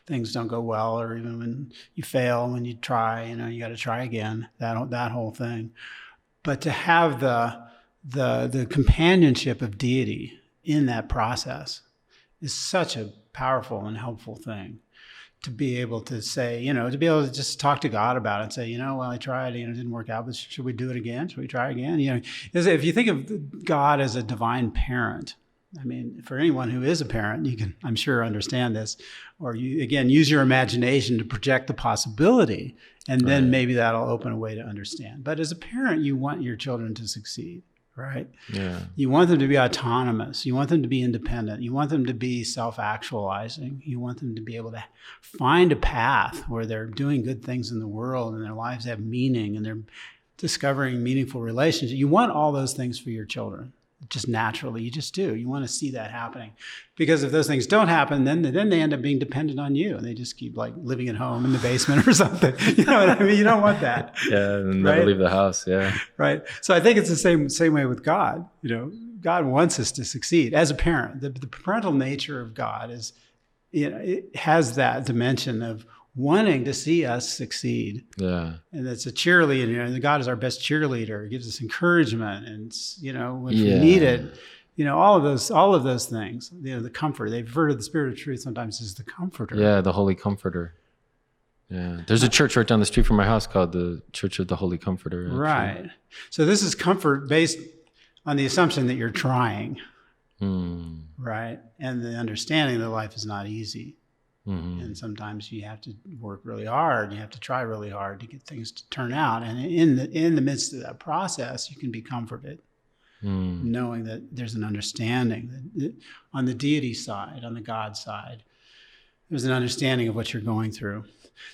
[SPEAKER 2] things don't go well, or even when you fail. When you try, you know, you got to try again. That whole thing. But to have the companionship of deity in that process is such a powerful and helpful thing. To be able to say, you know, to be able to just talk to God about it and say, you know, well, I tried, you know, it didn't work out, but should we do it again? Should we try again? You know, if you think of God as a divine parent, I mean, for anyone who is a parent, you can, I'm sure, understand this, or you, again, use your imagination to project the possibility, and then maybe that'll open a way to understand. But as a parent, you want your children to succeed. Right? Yeah. You want them to be autonomous. You want them to be independent. You want them to be self-actualizing. You want them to be able to find a path where they're doing good things in the world and their lives have meaning and they're discovering meaningful relationships. You want all those things for your children. Just naturally, you just do. You want to see that happening. Because if those things don't happen, then they end up being dependent on you, and they just keep like living at home in the basement or something. You know what I mean? You don't want that.
[SPEAKER 1] Yeah, and never leave the house. Yeah.
[SPEAKER 2] Right. So I think it's the same way with God. You know, God wants us to succeed as a parent. The parental nature of God is, you know, it has that dimension of wanting to see us succeed. Yeah. And it's a cheerleader. You know, God is our best cheerleader. It gives us encouragement, and you know, when we need it, you know, all of those things. You know, the comfort. They've referred to the Spirit of Truth sometimes as the Comforter.
[SPEAKER 1] Yeah, the Holy Comforter. Yeah. There's a church right down the street from my house called the Church of the Holy Comforter. Actually. Right.
[SPEAKER 2] So this is comfort based on the assumption that you're trying. Right. And the understanding that life is not easy. Mm-hmm. And sometimes you have to work really hard. You have to try really hard to get things to turn out. And in the midst of that process, you can be comforted, knowing that there's an understanding that on the deity side, on the God side, there's an understanding of what you're going through.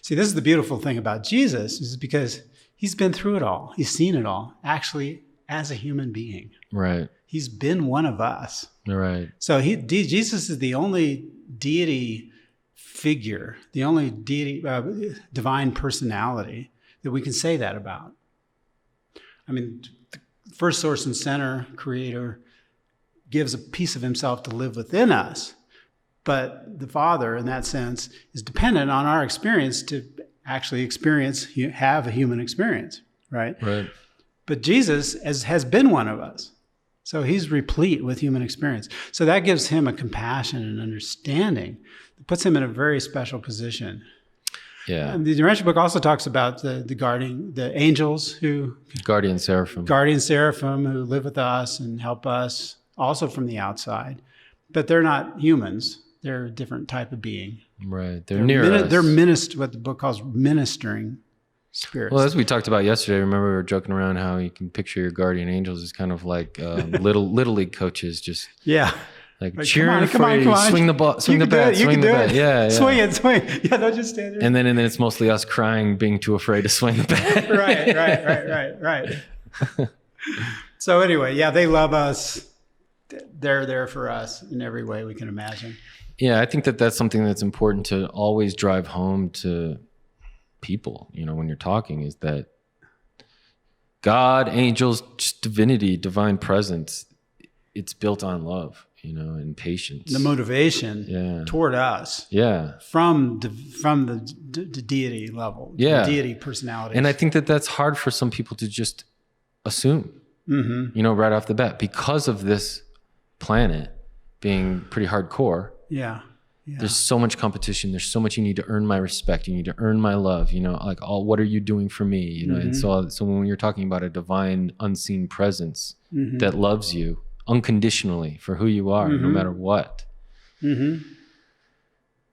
[SPEAKER 2] See, this is the beautiful thing about Jesus, is because he's been through it all. He's seen it all, actually, as a human being. Right. He's been one of us. Right. So Jesus is the only deity figure, the only deity, divine personality that we can say that about. I mean, the first source and center creator gives a piece of himself to live within us, but the Father, in that sense, is dependent on our experience to actually have a human experience, right? Right. But Jesus has been one of us. So he's replete with human experience. So that gives him a compassion and understanding that puts him in a very special position. Yeah. And the Urantia Book also talks about the angels guardian seraphim who live with us and help us also from the outside. But they're not humans. They're a different type of being. Right. They're near us. They're what the book calls ministering spirits. Well, as we talked about yesterday, remember we were joking around how you can picture your guardian angels as kind of like little league coaches, just like cheering for you. Swing the ball, swing the bat, swing the bat. Yeah, swing it. Yeah, they'll just stand there. And then it's mostly us crying, being too afraid to swing the bat. Right. So anyway, yeah, they love us. They're there for us in every way we can imagine. Yeah, I think that's something that's important to always drive home to people, you know, when you're talking, is that God, angels, just divinity, divine presence, it's built on love, you know, and patience. The motivation toward us. Yeah. From the deity level. Yeah. The deity personality. And I think that's hard for some people to just assume, you know, right off the bat, because of this planet being pretty hardcore. Yeah. Yeah. There's so much competition. There's so much you need to earn my respect. You need to earn my love. You know, like, what are you doing for me? You know, and so when you're talking about a divine, unseen presence that loves you unconditionally for who you are, no matter what,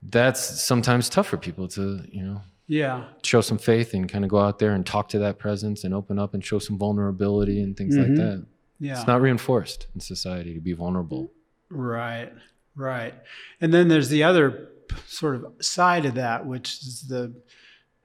[SPEAKER 2] that's sometimes tough for people to, you know, Yeah.
[SPEAKER 1] show some faith and kind of go out there and talk to that presence and open up and show some vulnerability and things like that.
[SPEAKER 2] Yeah.
[SPEAKER 1] It's not reinforced in society to be vulnerable.
[SPEAKER 2] Right. Right. And then there's the other sort of side of that, which is in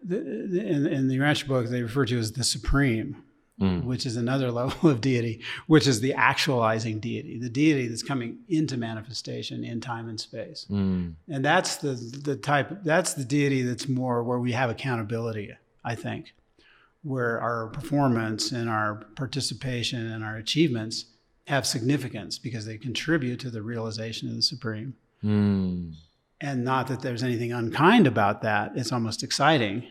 [SPEAKER 2] the Urantia book, they refer to as the supreme, which is another level of deity, which is the actualizing deity, the deity that's coming into manifestation in time and space. And that's that's the deity that's more where we have accountability, I think, where our performance and our participation and our achievements have significance because they contribute to the realization of the supreme. And not that there's anything unkind about that. It's almost exciting.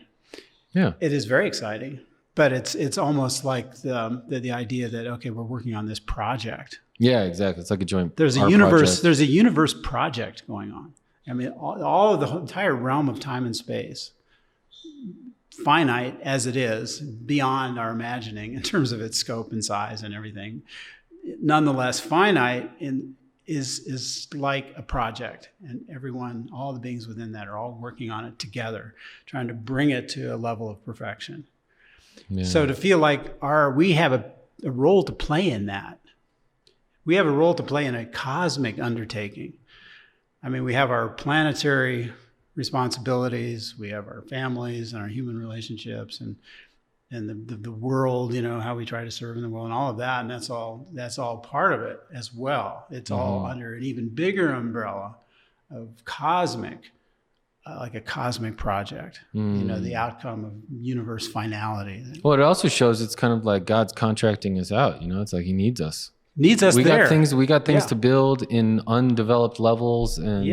[SPEAKER 1] Yeah.
[SPEAKER 2] It is very exciting. But it's almost like the idea that, okay, we're working on this project.
[SPEAKER 1] Yeah, exactly. It's like a joint.
[SPEAKER 2] There's a universe project going on. I mean, all of the entire realm of time and space, finite as it is, beyond our imagining in terms of its scope and size and everything, nonetheless, finite is like a project, and everyone, all the beings within that, are all working on it together, trying to bring it to a level of perfection. Yeah. So to feel like we have a role to play in that. We have a role to play in a cosmic undertaking. I mean, we have our planetary responsibilities, we have our families and our human relationships and the world, how we try to serve in the world and all of that. And that's all part of it as well. It's all under an even bigger umbrella of cosmic, like a cosmic project, the outcome of universe finality.
[SPEAKER 1] Well, it also shows it's kind of like God's contracting us out. It's like he needs us.
[SPEAKER 2] We
[SPEAKER 1] got things to build in undeveloped levels, and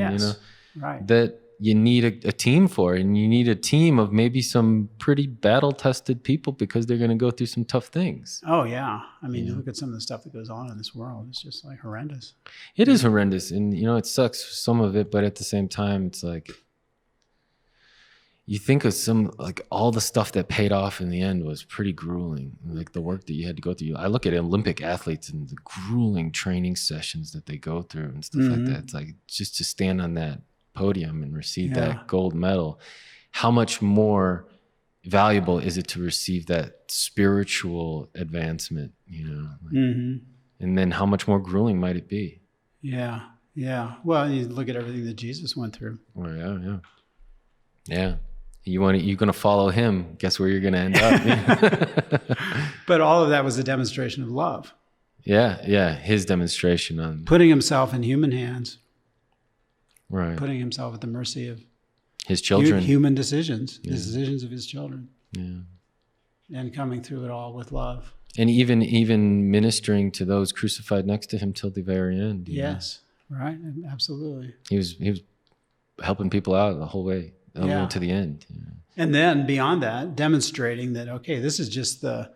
[SPEAKER 2] right.
[SPEAKER 1] that you need a team for, and you need a team of maybe some pretty battle-tested people because they're going to go through some tough things.
[SPEAKER 2] Oh yeah, I mean, you look at some of the stuff that goes on in this world; it's just like horrendous.
[SPEAKER 1] It is horrendous, and it sucks some of it, but at the same time, it's like you think of all the stuff that paid off in the end was pretty grueling. Like the work that you had to go through. I look at Olympic athletes and the grueling training sessions that they go through and stuff like that. It's like just to stand on that podium and receive that gold medal. How much more valuable is it to receive that spiritual advancement, And then how much more grueling might it be?
[SPEAKER 2] Yeah. Yeah. Well, you look at everything that Jesus went through.
[SPEAKER 1] Oh, yeah. You're going to follow him. Guess where you're going to end up?
[SPEAKER 2] But all of that was a demonstration of love.
[SPEAKER 1] Yeah. His demonstration on
[SPEAKER 2] putting himself in human hands.
[SPEAKER 1] Right.
[SPEAKER 2] Putting himself at the mercy of
[SPEAKER 1] his children,
[SPEAKER 2] human decisions, the decisions of his children.
[SPEAKER 1] Yeah.
[SPEAKER 2] And coming through it all with love.
[SPEAKER 1] And even ministering to those crucified next to him till the very end.
[SPEAKER 2] Yes. Right. Absolutely.
[SPEAKER 1] He was helping people out the whole way. To the end.
[SPEAKER 2] And then beyond that, demonstrating that, okay, this is just the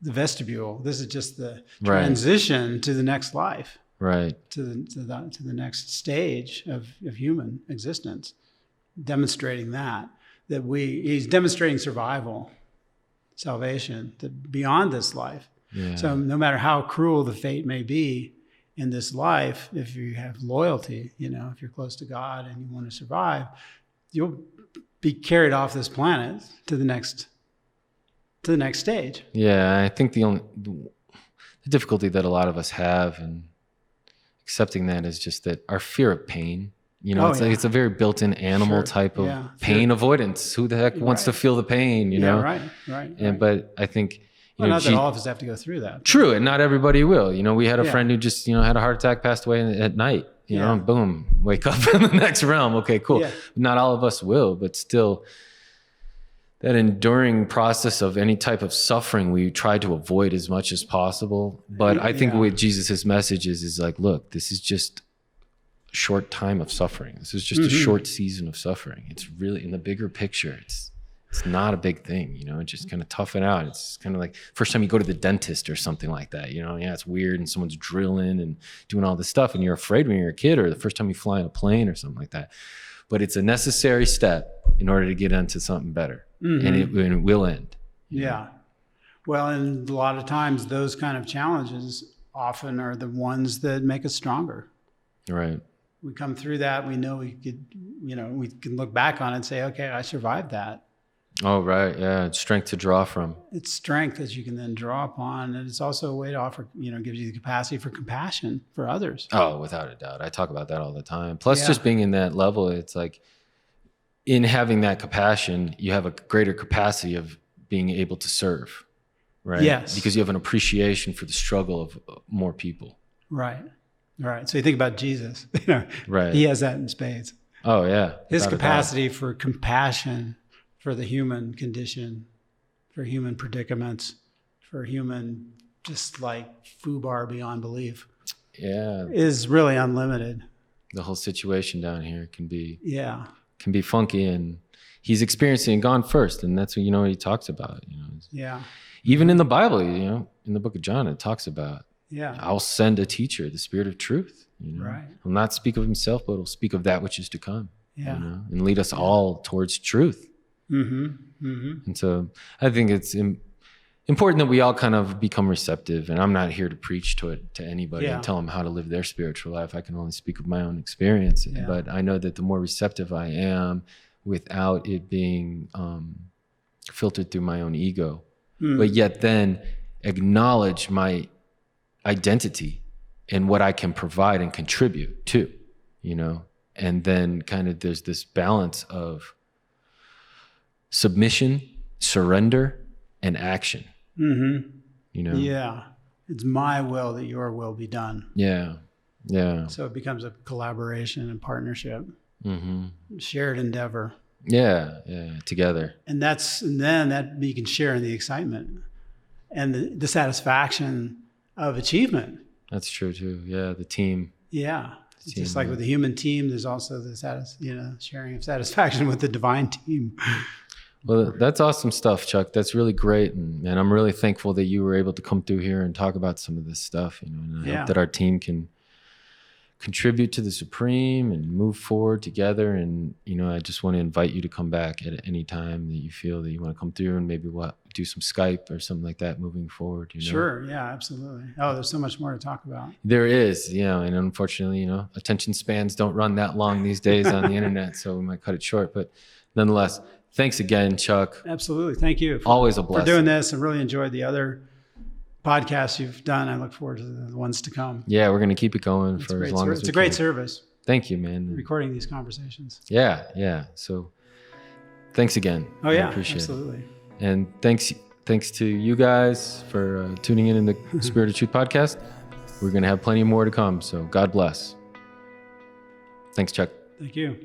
[SPEAKER 2] vestibule. This is just the transition to the next life.
[SPEAKER 1] Right.
[SPEAKER 2] To the next stage of human existence. Demonstrating that he's demonstrating survival, salvation, that beyond this life. Yeah. So no matter how cruel the fate may be in this life, if you have loyalty, if you're close to God and you want to survive, you'll be carried off this planet to the next stage.
[SPEAKER 1] Yeah, I think the difficulty that a lot of us have in accepting that is just that our fear of pain. It's a very built-in animal type of pain avoidance. Who the heck wants to feel the pain? Right. But I think
[SPEAKER 2] not that all of us have to go through that.
[SPEAKER 1] True, and not everybody will. We had a friend who just had a heart attack, passed away at night. Boom, wake up in the next realm. Okay, cool. Yeah. Not all of us will, but still that enduring process of any type of suffering, we try to avoid as much as possible. But I think with Jesus' message is like, look, this is just a short time of suffering. This is just a short season of suffering. It's really, in the bigger picture, it's not a big thing, just kind of tough it out. It's kind of like first time you go to the dentist or something like that, it's weird and someone's drilling and doing all this stuff and you're afraid when you're a kid, or the first time you fly in a plane or something like that. But it's a necessary step in order to get into something better, and it will end.
[SPEAKER 2] Yeah. Well, and a lot of times those kind of challenges often are the ones that make us stronger.
[SPEAKER 1] Right.
[SPEAKER 2] We come through that, we know we can look back on it and say, okay, I survived that.
[SPEAKER 1] Oh, right. Yeah. It's strength to draw from.
[SPEAKER 2] It's strength that you can then draw upon. And it's also a way to offer, gives you the capacity for compassion for others.
[SPEAKER 1] Oh, without a doubt. I talk about that all the time. Plus, just being in that level, it's like in having that compassion, you have a greater capacity of being able to serve, right?
[SPEAKER 2] Yes.
[SPEAKER 1] Because you have an appreciation for the struggle of more people.
[SPEAKER 2] Right. So you think about Jesus.
[SPEAKER 1] Right.
[SPEAKER 2] He has that in spades.
[SPEAKER 1] Oh, yeah.
[SPEAKER 2] His capacity for compassion for the human condition, for human predicaments, for human just like foobar beyond belief.
[SPEAKER 1] Yeah.
[SPEAKER 2] Is really unlimited.
[SPEAKER 1] The whole situation down here can be funky, and he's experiencing and gone first, and that's what what he talks about. Even in the Bible, in the book of John, it talks about I'll send a teacher, the Spirit of truth.
[SPEAKER 2] Right.
[SPEAKER 1] He'll not speak of himself, but he'll speak of that which is to come. And lead us all towards truth. And so I think it's important that we all kind of become receptive. And I'm not here to preach to anybody and tell them how to live their spiritual life. I can only speak of my own experience. But I know that the more receptive I am, without it being filtered through my own ego, but yet then acknowledge my identity and what I can provide and contribute to, and then kind of there's this balance of submission, surrender, and action.
[SPEAKER 2] It's my will that your will be done. So it becomes a collaboration and partnership, shared endeavor.
[SPEAKER 1] Together.
[SPEAKER 2] And then that you can share in the excitement and the satisfaction of achievement.
[SPEAKER 1] That's true too. The team.
[SPEAKER 2] Just like with the human team, there's also the sharing of satisfaction with the divine team.
[SPEAKER 1] Well, that's awesome stuff, Chuck. That's really great. And I'm really thankful that you were able to come through here and talk about some of this stuff, and I hope that our team can contribute to the Supreme and move forward together. And, I just want to invite you to come back at any time that you feel that you want to come through, and maybe we'll do some Skype or something like that moving forward.
[SPEAKER 2] Sure. Yeah, absolutely. Oh, there's so much more to talk about.
[SPEAKER 1] There is, and unfortunately, attention spans don't run that long these days on the internet, so we might cut it short. But nonetheless, thanks again, Chuck.
[SPEAKER 2] Absolutely. Thank you.
[SPEAKER 1] Always a blessing.
[SPEAKER 2] For doing this. I really enjoyed the other podcasts you've done. I look forward to the ones to come.
[SPEAKER 1] Yeah, we're going to keep it going for as long as we can.
[SPEAKER 2] It's a great service.
[SPEAKER 1] Thank you, man.
[SPEAKER 2] Recording these conversations.
[SPEAKER 1] Yeah. So thanks again.
[SPEAKER 2] Oh, yeah.
[SPEAKER 1] I appreciate
[SPEAKER 2] absolutely.
[SPEAKER 1] it. And thanks to you guys for tuning in the Spirit of Truth podcast. We're going to have plenty more to come. So God bless. Thanks, Chuck.
[SPEAKER 2] Thank you.